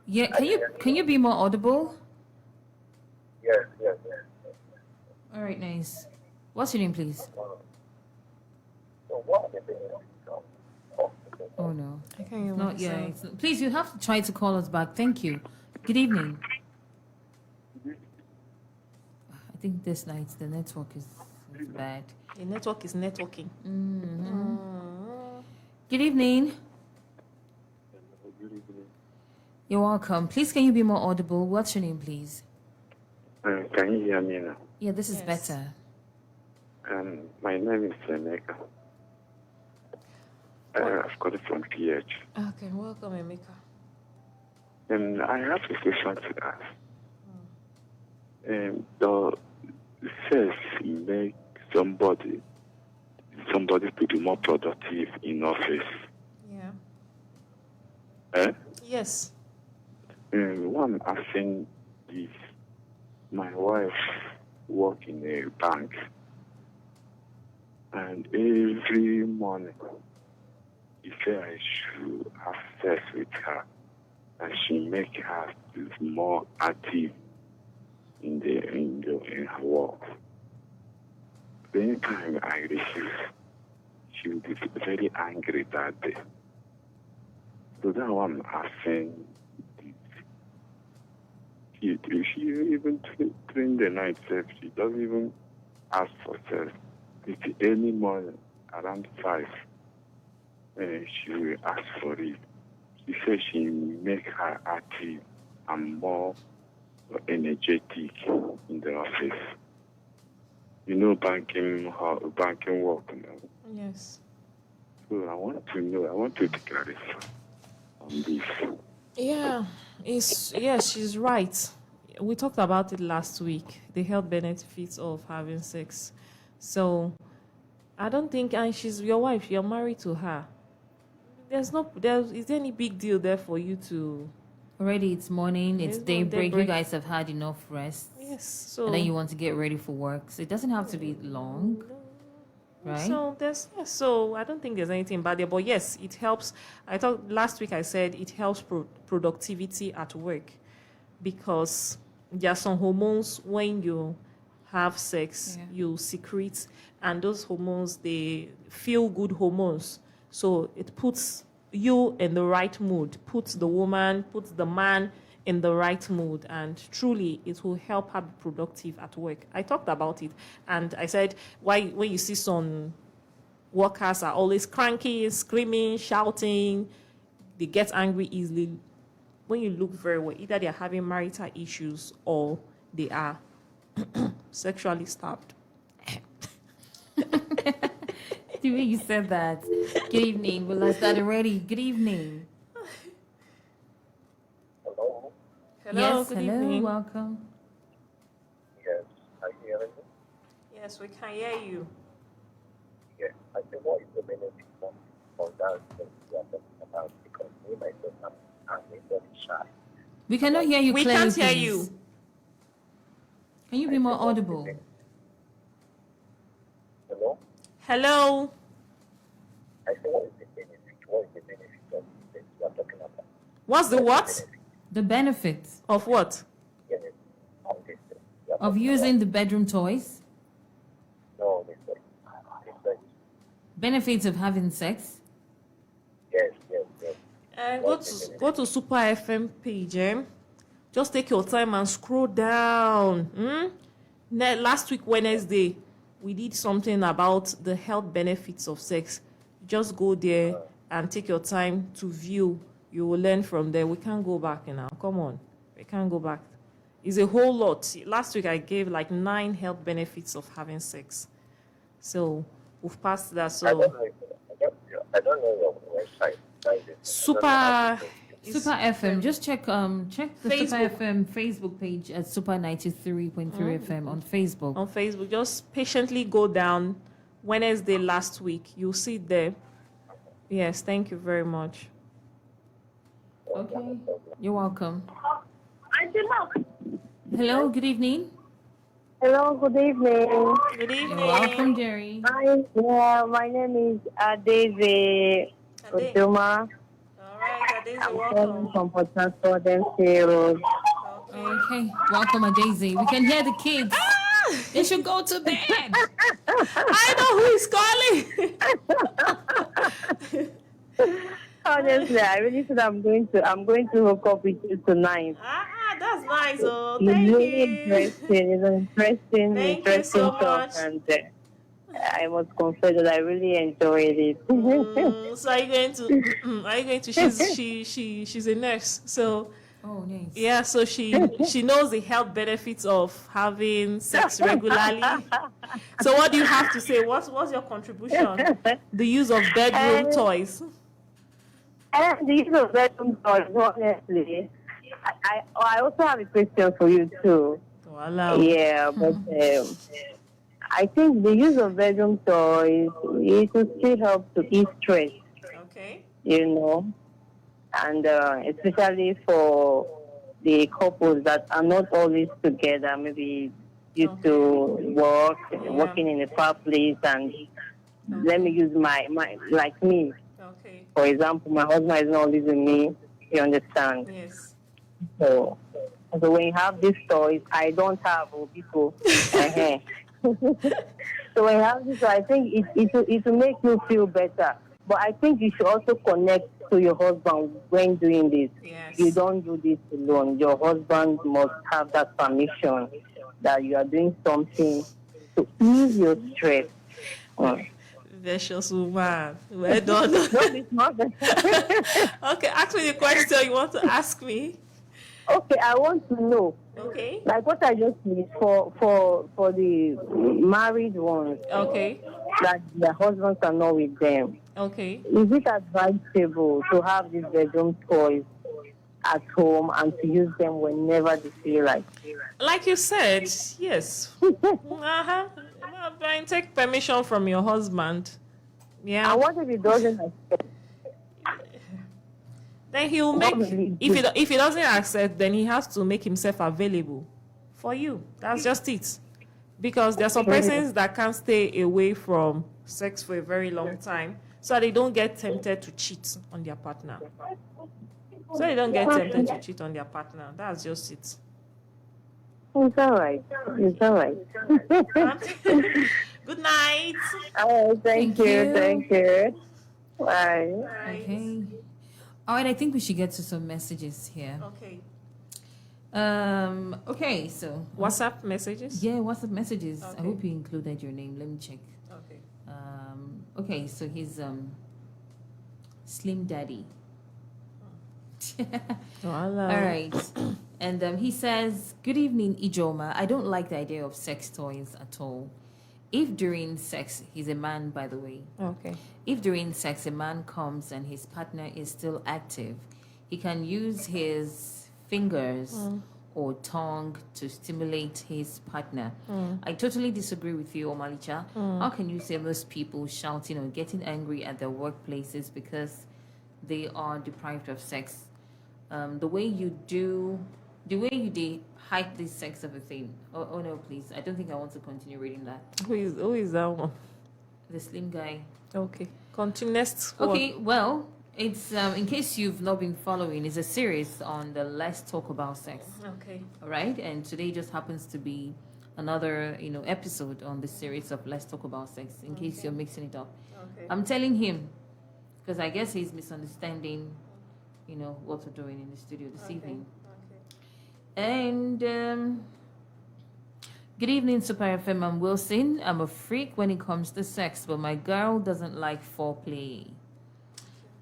A: Yeah, can you be more audible?
C: Yes.
A: All right, nice. What's your name, please? Oh no, not yet. Please, you have to try to call us back. Thank you. Good evening. I think this night the network is bad.
B: The network is networking.
A: Mm-hmm. Good evening. You're welcome. Please, can you be more audible? What's your name, please?
D: Can you hear me now?
A: Yeah, this is better.
D: My name is Emeka. I've got it from PH.
B: Okay, welcome, Emeka.
D: I have a question to ask. The sex make somebody to be more productive in office.
B: Yeah. Yes.
D: What I'm asking is, my wife works in a bank, and every morning she said I should have sex with her, and she make her more active in her work. Anytime I refuse, she will be very angry that day. So that's what I'm asking. She even during the night, she doesn't even ask for sex. It's early morning, around 5, she will ask for it. She says she make her active and more energetic in the office. banking work now.
B: Yes.
D: So I want to clarify on this.
B: Yeah, she's right. We talked about it last week, the health benefits of having sex. So I don't think, and she's your wife, you're married to her. Is there any big deal there for you to?
A: Already it's morning, it's
B: It's
A: daybreak. You
B: daybreak.
A: guys have had enough rest.
B: Yes. So
A: And then you want to get ready for work. So it doesn't have to be long, right?
B: So I don't think there's anything bad there, but yes, it helps. I thought last week I said it helps productivity at work, because there are some hormones when you have sex,
A: Yeah.
B: you secrete, and those hormones, they feel good hormones. So it puts you in the right mood, puts the man in the right mood, and truly it will help her be productive at work. I talked about it, and I said when you see some workers are always cranky, screaming, shouting, they get angry easily. When you look very well, either they're having marital issues or they are sexually starved.
A: The way you said that. Good evening. Well, I started already. Good evening.
C: Hello?
B: Hello,
A: Yes,
B: good
A: hello,
B: evening.
A: welcome.
C: Yes. Are you hearing me?
B: Yes, we can hear you.
C: Yes. I think what is the benefit from that thing you are talking about? Because me, myself, I'm very shy.
A: We cannot hear you
B: We
A: clearly.
B: can't hear
A: please.
B: you.
A: Can you be more audible?
C: Hello?
B: Hello.
C: I say what is the benefit? What is the benefit of this you are talking about?
B: What's the what?
A: The benefits
B: Of what?
C: Yes. On this thing. You are
A: of
C: talking
A: using the bedroom toys,
C: about- No, this thing. This thing.
A: benefits of having sex.
C: Yes.
B: Go to Super FM page. Just take your time and scroll down. Last week Wednesday, we did something about the health benefits of sex. Just go there and take your time to view. You will learn from there. We can't go back now. Come on, we can't go back. It's a whole lot. Last week I gave like 9 health benefits of having sex. So we've passed that.
C: I don't
B: So
C: know. I don't know your website. That is it.
B: Super.
A: Super FM. Just check the Super
B: Facebook.
A: FM Facebook page at Super 93.3 FM on Facebook.
B: On Facebook, just patiently go down. Wednesday last week, you'll see it there. Yes, thank you very much.
A: Okay. You're welcome.
E: Auntie Mark.
A: Hello, good evening.
E: Hello, good evening.
B: Good
A: You're
B: evening.
A: welcome, Jerry.
E: My name is Adeze
B: Ade.
E: Oduma.
B: All right, Adeze,
E: I'm calling
B: welcome.
E: from Port Harcourt, MC Road.
A: Okay, welcome, Daisy. We can hear the kids. They should go to bed.
B: I know who is calling.
E: Honestly, I really said I'm going to hook up with you tonight.
B: That's nice. Oh,
E: It's
B: thank
E: really
B: you.
E: interesting. It's an interesting,
B: Thank you so
E: talk,
B: much.
E: and I must confess that I really enjoyed it.
B: So are you going to? She's a nurse. So
A: Oh, nice.
B: yeah. So she knows the health benefits of having sex regularly. So what do you have to say? What's your contribution? The use of bedroom toys.
E: And the use of bedroom toys, honestly, I also have a question for you too.
B: Voila.
E: Yeah, but I think the use of bedroom toys, it will still help to ease stress,
B: Okay.
E: and especially for the couples that are not always together, maybe due to working in a far place, and let me use my like me.
B: Okay.
E: For example, my husband is not always with me, you understand?
B: Yes.
E: So when you have these toys, I don't have people. So when you have this, I think it will make you feel better. But I think you should also connect to your husband when doing this.
B: Yes.
E: You don't do this alone. Your husband must have that permission that you are doing something to ease your stress.
B: Vicious woman. Well done.
E: No, it's not.
B: Okay, ask me the question you want to ask me.
E: Okay, I want to know,
B: Okay.
E: like what I just need for the married ones
B: Okay.
E: that their husbands are not with them.
B: Okay.
E: Is it advisable to have these bedroom toys at home and to use them whenever they feel like?
B: Like you said, yes. Uh-huh. Well, take permission from your husband. Yeah.
E: And what if he doesn't accept?
B: Then he'll make,
E: What will he
B: if he doesn't accept, then he has to make himself available for you. That's just it. Because there are some persons that can't stay away from sex for a very long time, so they don't get tempted to cheat on their partner. That's just it.
E: It's all right. It's all right.
B: Good night.
E: Thank you. Thank you. Bye.
A: Okay. All right, I think we should get to some messages here.
B: Okay.
A: Okay, so
B: WhatsApp messages?
A: yeah, WhatsApp messages. I
B: Okay.
A: hope you included your name. Let me check.
B: Okay.
A: Okay, so he's Slim Daddy. All right. And he says, "Good evening, Ijoma. I don't like the idea of sex toys at all. If during sex, he's a man, by the way.
B: Okay.
A: If during sex a man comes and his partner is still active, he can use his fingers or tongue to stimulate his partner. I totally disagree with you, Omalicha. How can you say most people shouting or getting angry at their workplaces because they are deprived of sex? The way you hype this sex of a thing. Oh no, please. I don't think I want to continue reading that.
B: Who is that one?
A: The slim guy.
B: Okay. Continue next one.
A: Okay, well, it's in case you've not been following, it's a series on the Let's Talk About Sex.
B: Okay.
A: All right, and today just happens to be another episode on the series of Let's Talk About Sex. In case you're mixing it up,
B: Okay.
A: I'm telling him because I guess he's misunderstanding, what we're doing in the studio this evening. And good evening, Super FM. I'm Wilson. I'm a freak when it comes to sex, but my girl doesn't like foreplay.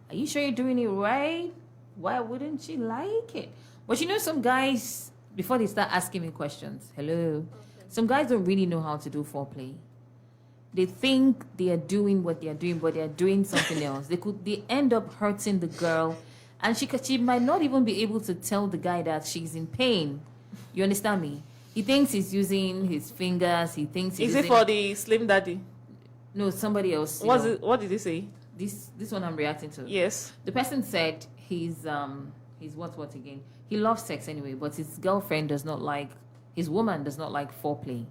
A: Are you sure you're doing it right? Why wouldn't she like it? But some guys, before they start asking me questions, hello, some guys don't really know how to do foreplay. They think they are doing what they are doing, but they are doing something else. They end up hurting the girl, and she might not even be able to tell the guy that she's in pain. You understand me? He thinks he's using his fingers. He thinks he's
B: Is it for the Slim Daddy?
A: No, somebody else.
B: What did he say?
A: This one I'm reacting to.
B: Yes.
A: The person said he's what again? He loves sex anyway, but his woman does not like foreplay.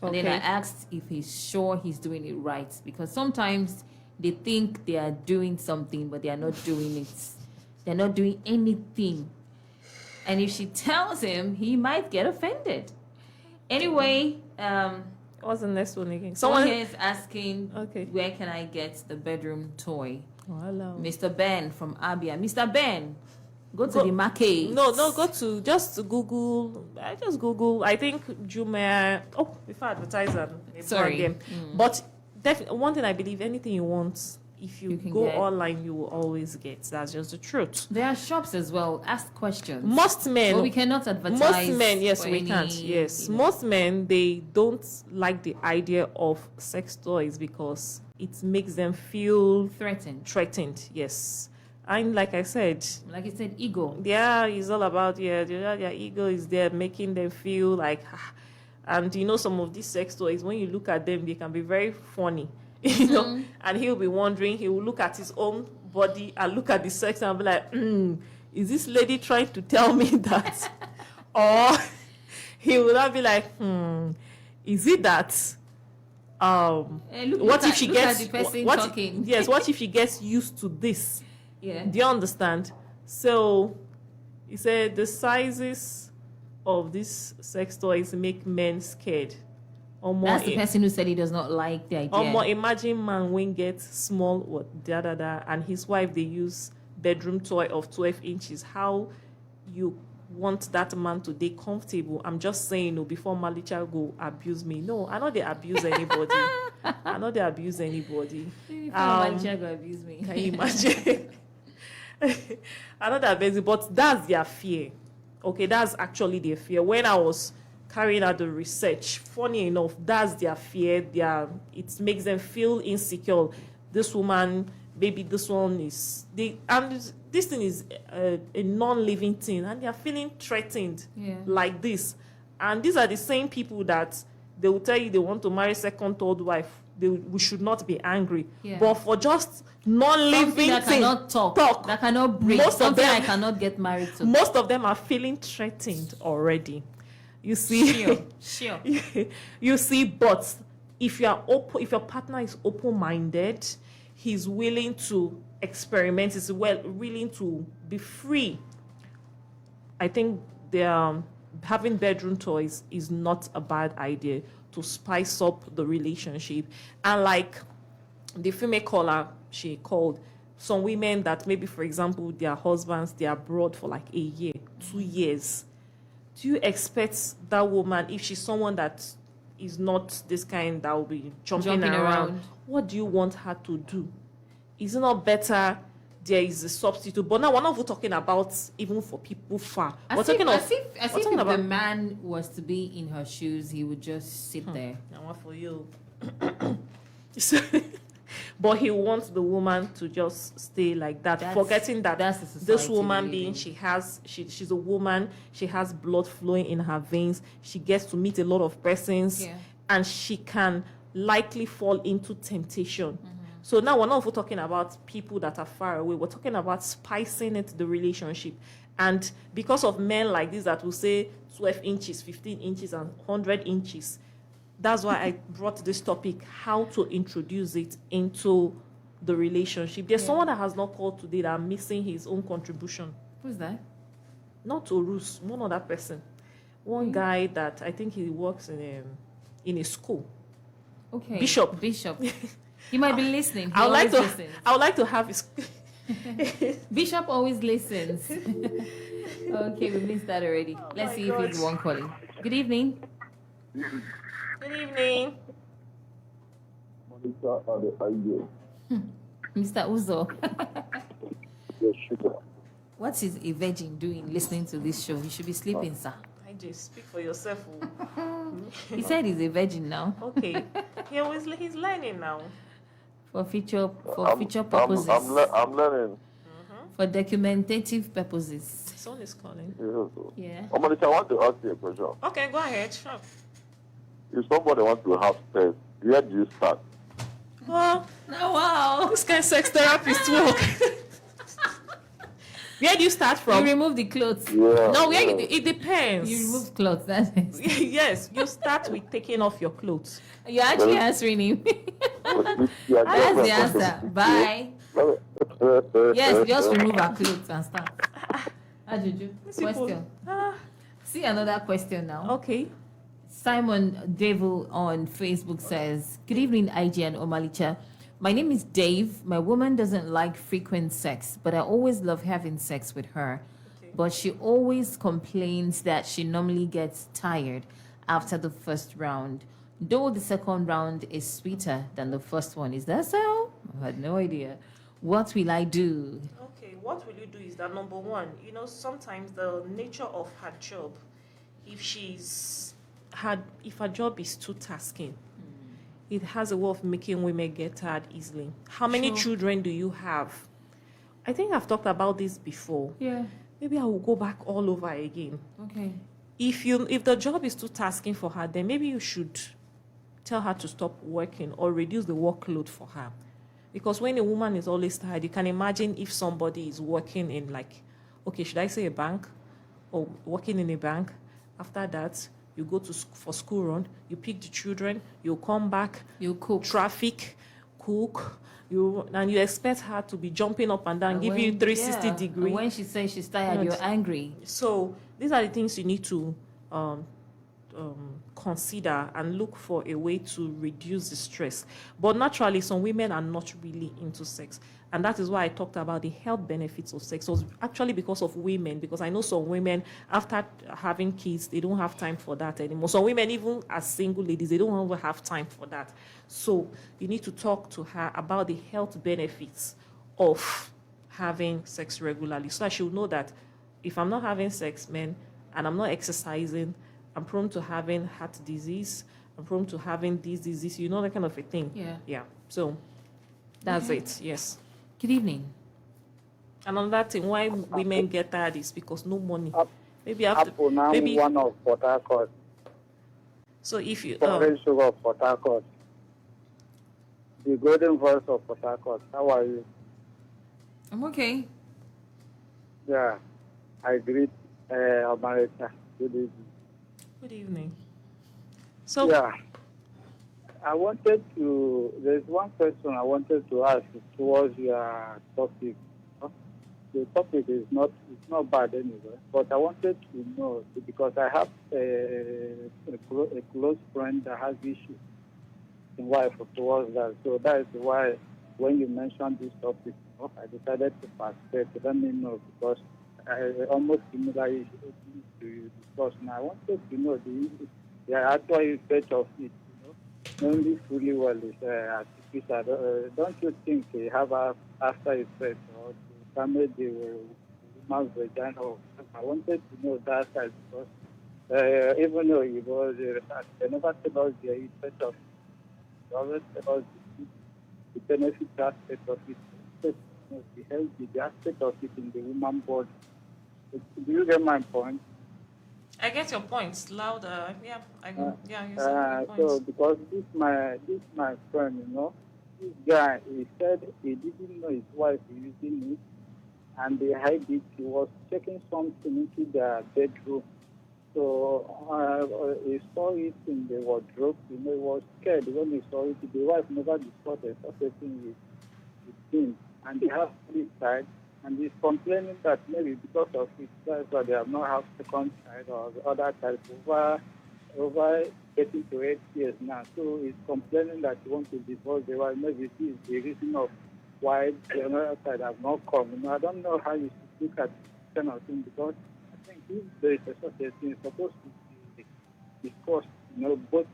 A: And then I asked if he's sure he's doing it right, because sometimes they think they are doing something, but they are not doing it. They're not doing anything. And if she tells him, he might get offended. Anyway,
B: What's the next one again?
A: someone here is asking,
B: Okay.
A: where can I get the bedroom toy?
B: Oh, hello.
A: Mr. Ben from Abia. Mr. Ben, go to the market.
B: No, go to just Google. I just Google. I think Jumia. Oh, before advertiser.
A: Sorry.
B: But one thing I believe, anything you want, if you
A: can
B: go
A: get.
B: online, you will always get. That's just the truth.
A: There are shops as well. Ask questions.
B: Most men.
A: But we cannot advertise.
B: Most men, yes,
A: for
B: we
A: any,
B: can't. Yes, most men, they don't like the idea of sex toys because it makes them feel threatened. Yes, and like I said,
A: ego.
B: yeah, it's all about their ego is there, making them feel like, and some of these sex toys, when you look at them, they can be very funny, and he'll be wondering, he will look at his own body and look at the sex and be like, is this lady trying to tell me that? Or he will not be like, is it that? What if she gets used to this?
A: Yeah.
B: Do you understand? So he said the sizes of these sex toys make men scared.
A: That's the person who said he does not like the idea.
B: Imagine man when get small and his wife, they use bedroom toy of 12 inches. How you want that man to be comfortable? I'm just saying, before Malicha go abuse me. No, I know they abuse anybody.
A: Before Malicha go abuse me.
B: Can you imagine? I know that busy, but that's their fear. Okay, that's actually their fear. When I was carrying out the research, funny enough, that's their fear. It makes them feel insecure. This woman, maybe this one is and this thing is a non-living thing, and they are feeling threatened like this. And these are the same people that they will tell you they want to marry second, third wife. We should not be angry. But for just non-living
A: that
B: thing,
A: cannot talk, that cannot breathe, something I cannot get married to.
B: Most of them are feeling threatened already. You see,
A: Sure.
B: you see, but if if your partner is open-minded, he's willing to experiment, he's willing to be free. I think having bedroom toys is not a bad idea to spice up the relationship. And like the female caller, she called, some women that maybe, for example, their husbands, they're abroad for like a year, 2 years. Do you expect that woman, if she's someone that is not this kind that will be jumping around, what do you want her to do? Is it not better there is a substitute? But now we're not even talking about even for people far. As if
A: the man was to be in her shoes, he would just sit there.
B: I want for you. But he wants the woman to just stay like that, forgetting that this woman being, she's a woman, she has blood flowing in her veins, she gets to meet a lot of persons, and she can likely fall into temptation. So now we're not even talking about people that are far away. We're talking about spicing it, the relationship. And because of men like this that will say 12 inches, 15 inches, and 100 inches, that's why I brought this topic, how to introduce it into the relationship. There's someone that has not called today that are missing his own contribution.
A: Who's that?
B: Not Orus, one other person. One guy that I think he works in a school.
A: Okay.
B: Bishop.
A: He might be listening.
B: I would like to have his
A: Bishop always listens. Okay, we missed that already. Let's see if it's one calling. Good evening.
B: Good evening.
A: Mr. Uzo.
C: Yes, sugar.
A: What is a virgin doing listening to this show? He should be sleeping, sir.
B: I just speak for yourself.
A: He said he's a virgin now.
B: Okay. He's learning now.
A: For future purposes.
C: I'm learning.
A: For documentative purposes.
B: Someone is calling.
A: Yeah.
C: Omalisha, I want to ask you a question.
B: Okay, go ahead. Sure.
C: If somebody wants to have sex, where do you start?
B: Well,
A: Oh, wow.
B: this guy's sex therapist work. Where do you start from?
A: You remove the clothes.
C: Yeah.
B: No, it depends.
A: You remove clothes. That's it.
B: Yes, you start with taking off your clothes.
A: You're actually answering him. That's the answer. Bye. Yes, just remove our clothes and start. Ajuju, question. See another question now.
B: Okay.
A: Simon Devil on Facebook says, "Good evening, IG and Omalicha. My name is Dave. My woman doesn't like frequent sex, but I always love having sex with her.
B: Okay.
A: But she always complains that she normally gets tired after the first round, though the second round is sweeter than the first one. Is that so? I had no idea. What will I do?"
B: Okay, what will you do is that, number one, sometimes the nature of her job, if her job is too tasking, it has a way of making women get tired easily. How many children do you have? I think I've talked about this before.
A: Yeah.
B: Maybe I will go back all over again.
A: Okay.
B: If the job is too tasking for her, then maybe you should tell her to stop working or reduce the workload for her. Because when a woman is always tired, you can imagine if somebody is working in should I say a bank, or working in a bank. After that, you go for school run, you pick the children, you come back,
A: you cook,
B: traffic, cook, and you expect her to be jumping up and down, give you 360 degrees.
A: And when she says she's tired, you're angry.
B: So these are the things you need to consider and look for a way to reduce the stress. But naturally, some women are not really into sex. And that is why I talked about the health benefits of sex. It was actually because of women, because I know some women, after having kids, they don't have time for that anymore. Some women, even as single ladies, they don't even have time for that. So you need to talk to her about the health benefits of having sex regularly, so that she will know that if I'm not having sex, man, and I'm not exercising, I'm prone to having heart disease, I'm prone to having this disease, that kind of a thing.
A: Yeah.
B: So that's it. Yes.
A: Good evening.
B: Another thing why women get tired is because no money. Maybe
F: Apple now one of Port Harcourt.
B: So if you
F: Orange sugar of Port Harcourt. The golden voice of Port Harcourt. How are you?
A: I'm okay.
F: Yeah. I greet America. Good evening.
B: Good evening. So
F: yeah. There's one question I wanted to ask towards your topic. The topic is not bad anyway, but I wanted to know, because I have a close friend that has issues in wife towards that. So that is why when you mentioned this topic, I decided to participate to let me know, because I almost similar issues to discuss. Now I wanted to know the actual effect of it. Knowing fully well is artificial. Don't you think they have after effect or to damage the woman's vagina? I wanted to know that side, because even though it was they never tell us the effect of it. They always tell us the benefit aspect of it, the health, the aspect of it in the woman's body. Do you get my point?
B: I get your points. Louder. Yeah, you said your points.
F: So because this my friend, this guy, he said he didn't know his wife using it, and they hide it. He was checking something into their bedroom. So he saw it in the wardrobe. He was scared when he saw it. The wife never discussed such a thing with him, and they have this side. And he's complaining that maybe because of it, that's why they have not had second child or the other child over getting to 8 years now. So he's complaining that he wants to divorce the wife. Maybe this is the reason of why the other side have not come. I don't know how you should look at this kind of thing, because I think if there is such a thing, it's supposed to be discussed. Both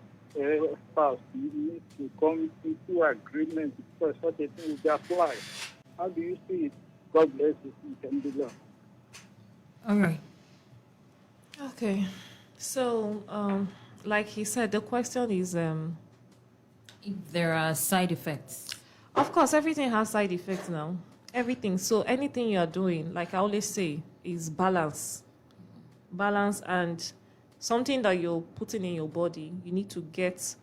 F: spouses need to come into agreement because such a thing will be applied. How do you see it? God bless you. Can be loved.
A: All right.
B: Okay. So, like he said, the question is,
A: If there are side effects.
B: of course, everything has side effects now. Everything. So anything you're doing, like I always say, is balance. Balance, and something that you're putting in your body, you need to get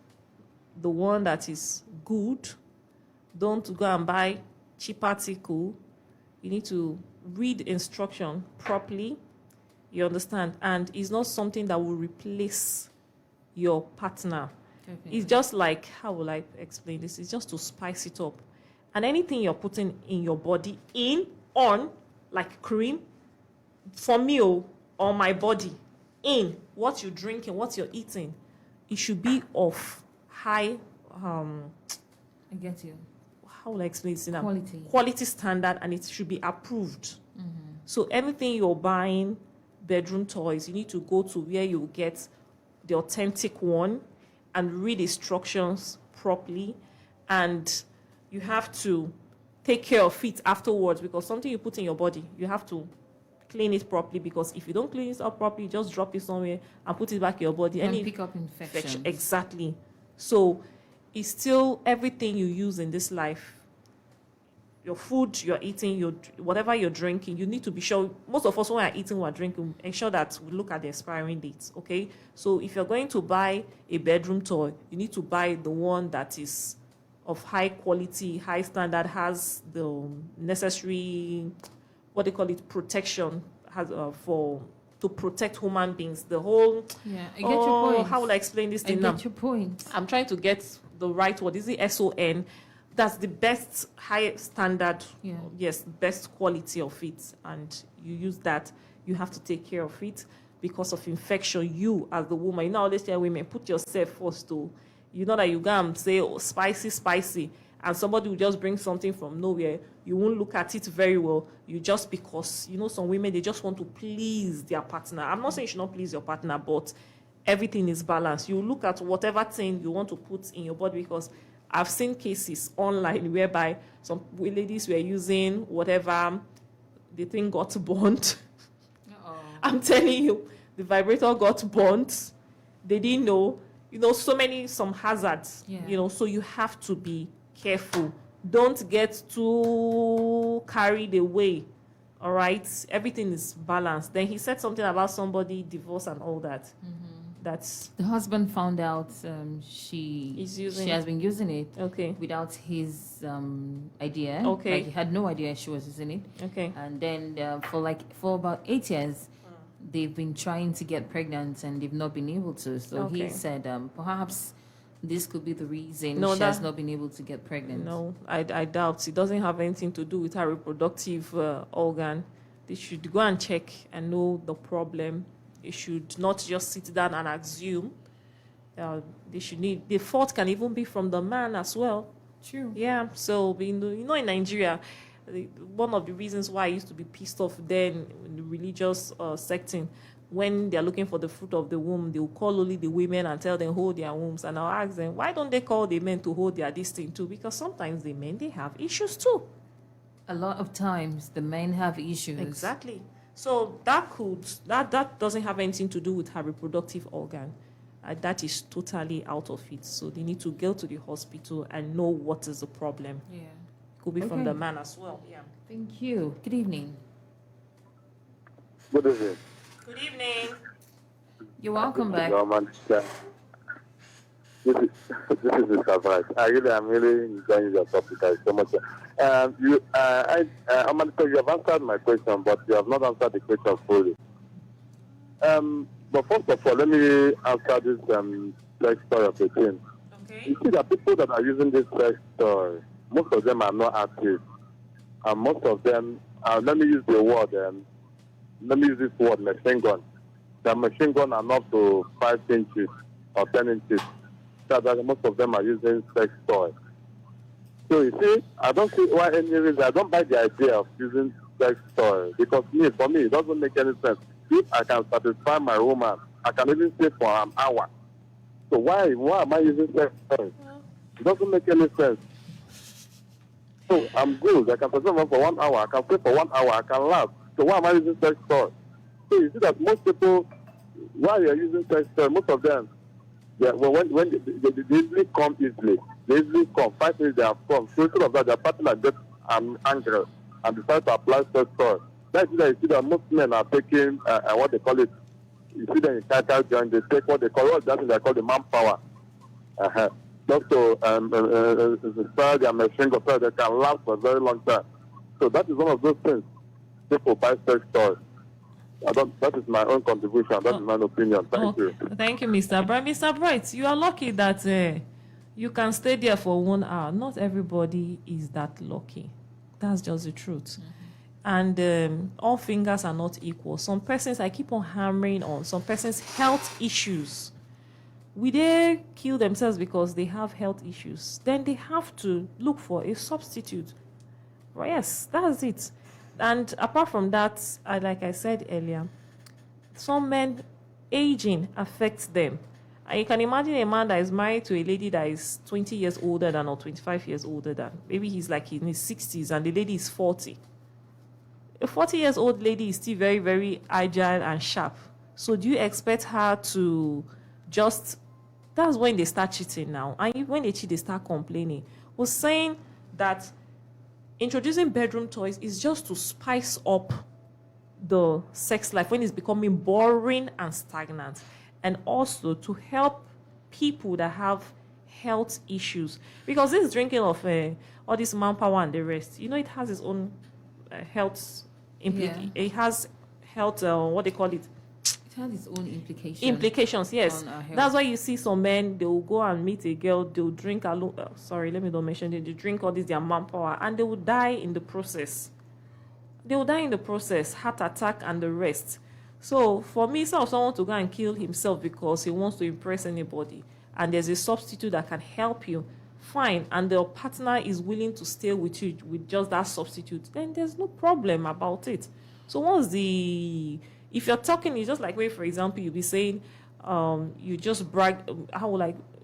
B: the one that is good. Don't go and buy cheap article. You need to read instruction properly. You understand? And it's not something that will replace your partner.
A: Definitely.
B: It's just like, how will I explain this? It's just to spice it up. And anything you're putting in your body, on, like cream, for me, on my body, in what you're drinking, what you're eating, it should be of high,
A: I get you.
B: how will I explain this?
A: Quality
B: standard, and it should be approved. So everything you're buying, bedroom toys, you need to go to where you get the authentic one and read instructions properly, and you have to take care of it afterwards, because something you put in your body, you have to clean it properly, because if you don't clean it up properly, just drop it somewhere and put it back in your body.
A: and pick up infections.
B: Exactly. So it's still everything you use in this life. Your food you're eating, whatever you're drinking, you need to be sure. Most of us, when we're eating, we're drinking, ensure that we look at the expiring dates. Okay. So if you're going to buy a bedroom toy, you need to buy the one that is of high quality, high standard, has the necessary, what they call it, protection, has to protect human beings. The whole
A: I get your point.
B: how will I explain this thing now?
A: I get your point.
B: I'm trying to get the right word. Is it SON? That's the best high standard.
A: Yeah.
B: Yes, best quality of it, and you use that. You have to take care of it because of infection. You as the woman, I always tell women, put yourself first. To you know that you go and say, oh, spicy, and somebody will just bring something from nowhere. You won't look at it very well. You just, because some women, they just want to please their partner. I'm not saying you should not please your partner, but everything is balanced. You look at whatever thing you want to put in your body, because I've seen cases online whereby some ladies were using whatever, the thing got burnt.
A: Uh-oh.
B: I'm telling you, the vibrator got burnt. They didn't know. Some hazards.
A: Yeah.
B: So you have to be careful. Don't get too carried away. All right, everything is balanced. Then he said something about somebody divorce and all that. That's
A: The husband found out she has been using it
B: okay.
A: without his idea.
B: Okay.
A: Like he had no idea she was using it.
B: Okay.
A: And then for about 8 years, they've been trying to get pregnant and they've not been able to. So he
B: Okay.
A: said perhaps this could be the reason
B: No,
A: she has
B: that-
A: not been able to get pregnant.
B: No, I doubt. It doesn't have anything to do with her reproductive organ. They should go and check and know the problem. They should not just sit down and assume. The fault can even be from the man as well.
A: True.
B: Yeah, so in Nigeria, one of the reasons why I used to be pissed off then in the religious secting, when they're looking for the fruit of the womb, they will call only the women and tell them hold their wombs. And I'll ask them, why don't they call the men to hold their this thing too? Because sometimes the men, they have issues too.
A: A lot of times the men have issues.
B: Exactly. So that doesn't have anything to do with her reproductive organ. That is totally out of it. So they need to go to the hospital and know what is the problem.
A: Yeah.
B: Could be from
A: Okay.
B: the man as well. Yeah.
A: Thank you. Good evening.
C: Good evening.
B: Good evening.
A: You're welcome back.
C: This is Mr. Bright. I'm really enjoying your topic. Thank you so much. You have answered my question, but you have not answered the question fully. But first of all, let me answer this sex toy of the thing.
B: Okay.
C: You see that people that are using this sex toy, most of them are not active, and most of them, let me use this word, machine gun. The machine gun are not to 5 inches or 10 inches. So that most of them are using sex toys. So you see, I don't see why any reason, I don't buy the idea of using sex toys, because for me, it doesn't make any sense. If I can satisfy my woman, I can even stay for an hour. So why am I using sex toys? It doesn't make any sense. So I'm good. I can satisfy for 1 hour. I can stay for 1 hour. I can laugh. So why am I using sex toys? So you see that most people, why they are using sex toys, most of them, when they easily come easily. They easily come. 5 minutes they have come. So instead of that, their partner gets angry and decide to apply sex toys. That's why you see that most men are taking what they call it. You see them in title joint, they take what they call the manpower. Just to inspire their machine gun so they can last for a very long time. So that is one of those things. People buy sex toys. That is my own contribution. That is my opinion. Thank you.
B: Thank you, Mr. Bright. Mr. Bright, you are lucky that you can stay there for 1 hour. Not everybody is that lucky. That's just the truth. And all fingers are not equal. Some persons, I keep on hammering on, some persons' health issues. Will they kill themselves because they have health issues? Then they have to look for a substitute. Well, yes, that's it. And apart from that, like I said earlier, some men, aging affects them. And you can imagine a man that is married to a lady that is 20 years older than or 25 years older than. Maybe he's like in his 60s and the lady is 40. A 40 years old lady is still very, very agile and sharp. So do you expect her to just... That's when they start cheating now. And when they cheat, they start complaining. Was saying that introducing bedroom toys is just to spice up the sex life when it's becoming boring and stagnant, and also to help people that have health issues, because this drinking of all this manpower and the rest, it has its own health It has health what they call it,
A: It has its own
B: implications, yes.
A: on our health.
B: That's why you see some men, they will go and meet a girl, they'll drink alone, sorry, let me not mention it, they drink all this their manpower, and they will die in the process. Heart attack and the rest. So for me, instead of someone to go and kill himself because he wants to impress anybody, and there's a substitute that can help you, fine, and the partner is willing to stay with you with just that substitute, then there's no problem about it. So if you're talking, it's just like, wait, for example, you'll be saying, you just brag,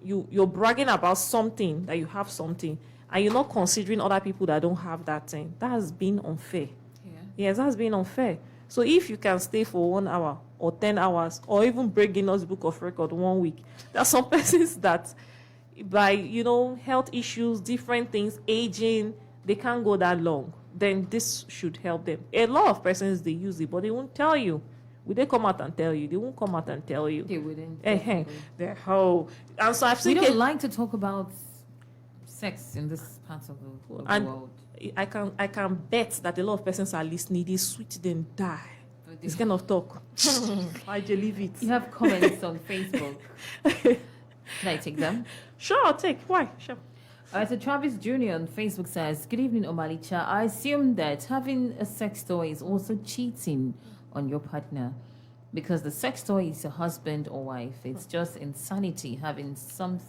B: you're bragging about something, that you have something, and you're not considering other people that don't have that thing. That has been unfair.
A: Yeah.
B: Yes, that's been unfair. So if you can stay for 1 hour or 10 hours or even break Guinness Book of Record 1 week, there are some persons that by, health issues, different things, aging, they can't go that long. Then this should help them. A lot of persons, they use it, but they won't tell you. Will they come out and tell you? They won't come out and tell you.
A: They wouldn't.
B: The whole. And so I've
A: We
B: seen
A: don't like to talk about sex in this part of the world.
B: I can bet that a lot of persons are listening. They switch then die. This kind of talk. I just leave it.
A: You have comments on Facebook. Can I take them?
B: Sure, I'll take. Why? Sure.
A: All right, so Travis Jr. on Facebook says, "Good evening, Omalicha. I assume that having a sex toy is also cheating on your partner because the sex toy is your husband or wife. It's just insanity having such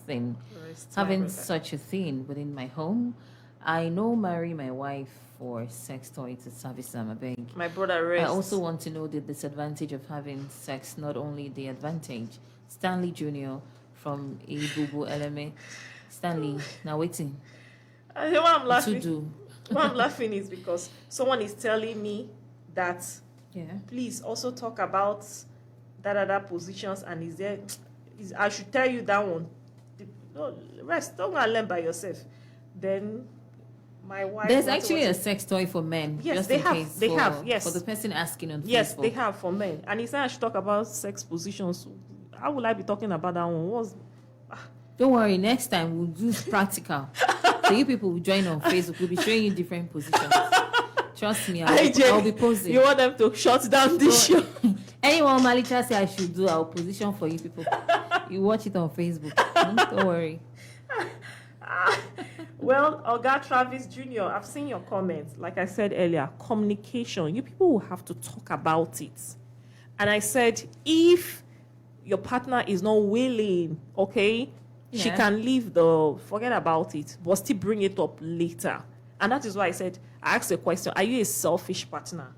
A: a thing within my home. I no marry my wife for sex toy to service them, I beg.
B: My brother rests.
A: I also want to know the disadvantage of having sex, not only the advantage." Stanley Jr. from Ibubu LMA. Stanley, now waiting.
B: Why I'm laughing.
A: To do.
B: Why I'm laughing is because someone is telling me that
A: Yeah.
B: please also talk about that positions, and I should tell you that one. No, rest. Don't go and learn by yourself. Then my wife.
A: There's actually a sex toy for men.
B: Yes,
A: just
B: they
A: in
B: have.
A: case
B: They
A: for,
B: have. Yes.
A: For the person asking on
B: Yes,
A: Facebook.
B: they have for men. And he said I should talk about sex positions. How will I be talking about that one?
A: Don't worry, next time we'll do practical. So you people will join on Facebook. We'll be showing you different positions. Trust me, I'll be posing.
B: You want them to shut down this show?
A: Anyone Malicha say I should do, I'll position for you people. You watch it on Facebook. Don't worry.
B: Well, Oga Travis Jr., I've seen your comments. Like I said earlier, communication. You people will have to talk about it. And I said, if your partner is not willing, okay, she
A: Yeah.
B: can forget about it, but still bring it up later. And that is why I asked a question, are you a selfish partner?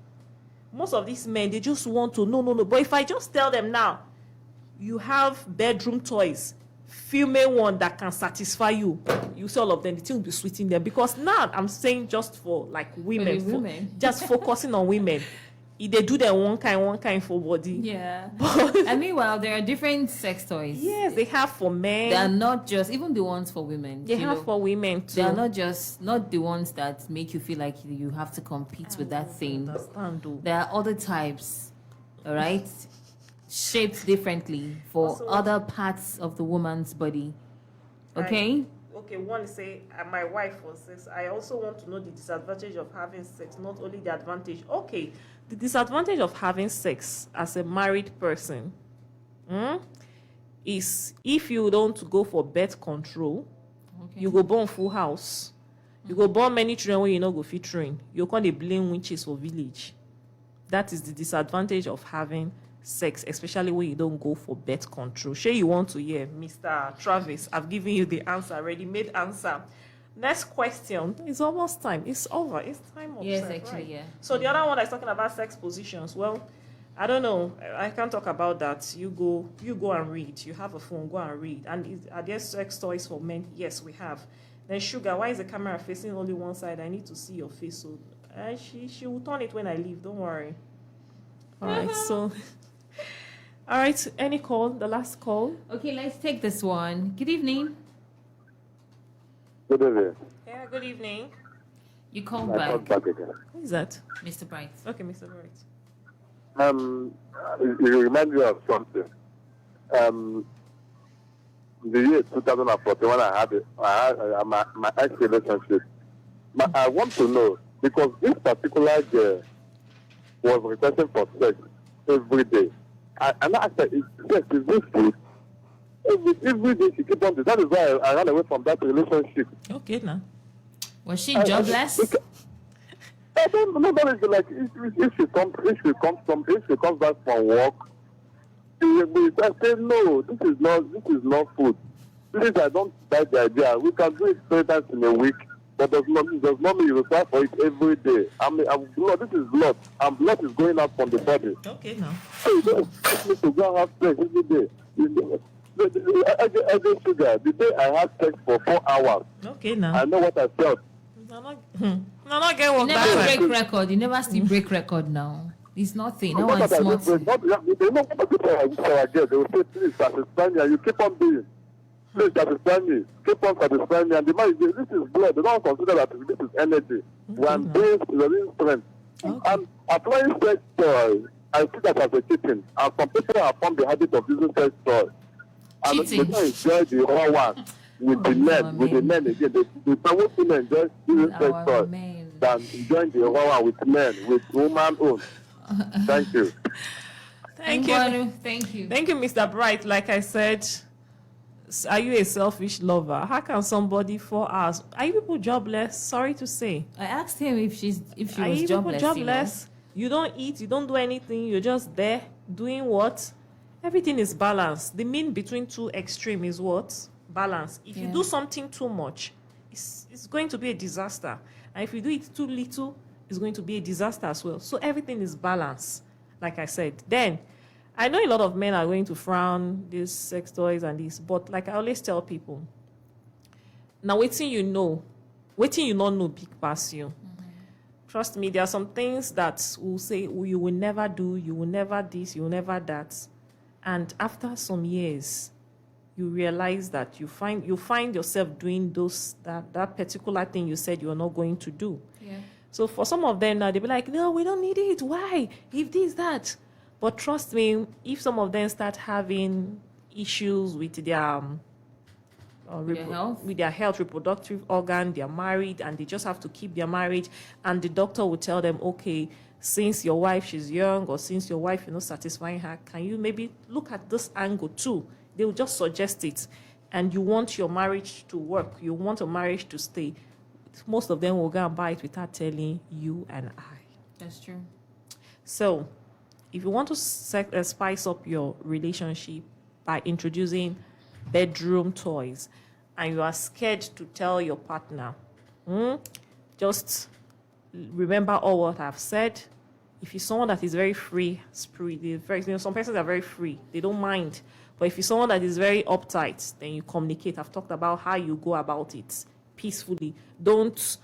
B: Most of these men, they just want to, no. But if I just tell them now, you have bedroom toys, female one that can satisfy you, you see all of them, the thing will be sweeting them. Because now I'm saying just for like women, just focusing on women. If they do them one kind for body.
A: Yeah. And meanwhile, there are different sex toys.
B: Yes, they have for men.
A: They are not just, even the ones for women.
B: They have for women too.
A: They are not the ones that make you feel like you have to compete with that thing. There are other types, all right, shaped differently for
B: Also,
A: other parts of the woman's body. Okay?
B: One say, my wife was sex. I also want to know the disadvantage of having sex, not only the advantage. Okay, the disadvantage of having sex as a married person is if you don't go for birth control, you go born full house. You go born many children when you not go fit train. You can't blame witches for village. That is the disadvantage of having sex, especially when you don't go for birth control. Sure, you want to hear, Mr. Travis? I've given you the answer, ready-made answer. Next question. It's almost time. It's over. It's time of
A: Yes,
B: sex,
A: actually,
B: right?
A: yeah.
B: So the other one that's talking about sex positions. Well, I don't know. I can't talk about that. You go and read. You have a phone. Go and read. And are there sex toys for men? Yes, we have. Then Sugar, why is the camera facing only one side? I need to see your face. So she will turn it when I leave. Don't worry. All right. So. All right, any call? The last call?
A: Okay, let's take this one. Good evening.
C: Good evening.
B: Yeah, good evening.
A: You called
C: I
A: back,
C: called back again.
B: Who is that?
A: Mr. Bright.
B: Okay, Mr. Bright.
C: You remind me of something. The year 2014, when I had my ex relationship. But I want to know, because this particular girl was requesting for sex every day. And I said, is this good? Every day she keep on doing. That is why I ran away from that relationship.
B: Okay, now.
A: Was she jobless?
C: I don't know. That is like if she comes back from work, I say no. This is not food. Please, I don't like the idea. We can do it 3 times in a week, but does not mean you require for it every day. Blood. This is blood, and blood is going out from the body.
B: Okay, now.
C: So you don't expect me to go and have sex every day. I get sugar. The day I had sex for 4 hours,
B: Okay, now.
C: I know what I felt.
B: No, not get
A: You
B: one
A: never
B: back.
A: break record. You never still break record now. It's nothing.
C: No,
A: No one's small.
C: they know what to do for our girl. They will say, please satisfy me, and you keep on doing. Please satisfy me. Keep on satisfying me. And the man, this is blood. They don't consider that this is energy. When this is a real strength. And applying sex toys, I see that as a cheating. And some people have formed the habit of using sex toys. And
A: Cheating.
C: they don't enjoy the whole one with the men. With the men again. They promote to enjoy using sex
A: Our
C: toys
A: men.
C: than enjoying the whole one with men, with woman own. Thank you.
B: Thank you.
A: Ngwanu, thank you.
B: Thank you, Mr. Bright. Like I said, are you a selfish lover? How can somebody for us? Are you people jobless? Sorry to say.
A: I asked him if she
B: Are
A: was
B: you
A: jobless.
B: people jobless? You don't eat, you don't do anything, you're just there doing what? Everything is balanced. The mean between two extreme is what? Balance. If you
A: Yeah.
B: do something too much, it's going to be a disaster. And if you do it too little, it's going to be a disaster as well. So everything is balanced, like I said. Then, I know a lot of men are going to frown these sex toys and this, but like I always tell people, now waiting you not know big pass you. Trust me, there are some things that will say, oh, you will never do, you will never this, you will never that. And after some years, you realize that you find yourself doing that particular thing you said you are not going to do.
A: Yeah.
B: So for some of them now, they'll be like, no, we don't need it. Why? If this, that. But trust me, if some of them start having issues with their
A: health?
B: with their health, reproductive organ, they're married and they just have to keep their marriage, and the doctor will tell them, okay, since your wife, she's young, or since your wife, you're not satisfying her, can you maybe look at this angle too? They will just suggest it. And you want your marriage to work, you want your marriage to stay. Most of them will go and buy it without telling you and I.
A: That's true.
B: So, if you want to spice up your relationship by introducing bedroom toys, and you are scared to tell your partner, just remember all what I've said. If you're someone that is very free spirit, some persons are very free, they don't mind. But if you're someone that is very uptight, then you communicate. I've talked about how you go about it peacefully. Don't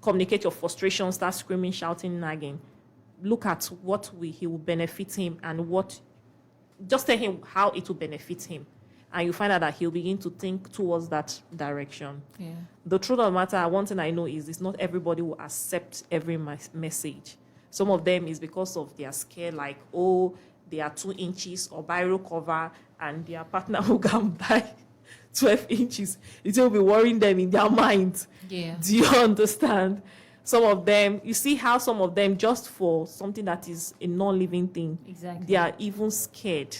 B: communicate your frustration, start screaming, shouting, nagging. Look at what he will benefit him, and just tell him how it will benefit him. And you find out that he'll begin to think towards that direction.
A: Yeah.
B: The truth of the matter, one thing I know is it's not everybody will accept every message. Some of them is because of their scare, like, oh, they are 2 inches or biro cover, and their partner will go and buy 12 inches. It will be worrying them in their mind.
A: Yeah.
B: Do you understand? Some of them, you see how some of them, just for something that is a non-living thing,
A: Exactly.
B: they are even scared.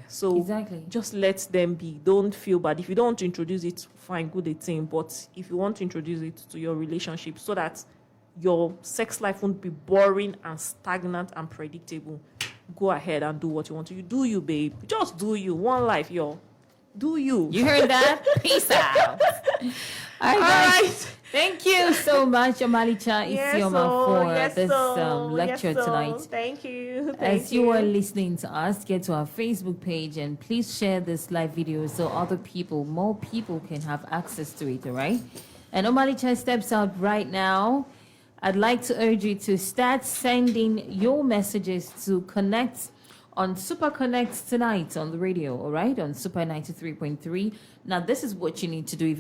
B: So
A: Exactly.
B: just let them be. Don't feel bad. If you don't want to introduce it, fine, good a thing. But if you want to introduce it to your relationship so that your sex life won't be boring and stagnant and predictable, go ahead and do what you want to. You do you, babe. Just do you. One life, yo. Do you.
A: You heard that? Peace out. All right. Thank you so much, Omalicha Isioma, for this lecture tonight.
B: Thank you.
A: As you are listening to us, get to our Facebook page and please share this live video so more people can have access to it, all right? And Omalicha steps out right now. I'd like to urge you to start sending your messages to Connect on Super Connect tonight on the radio, all right? On Super 93.3. Now, this is what you need to do.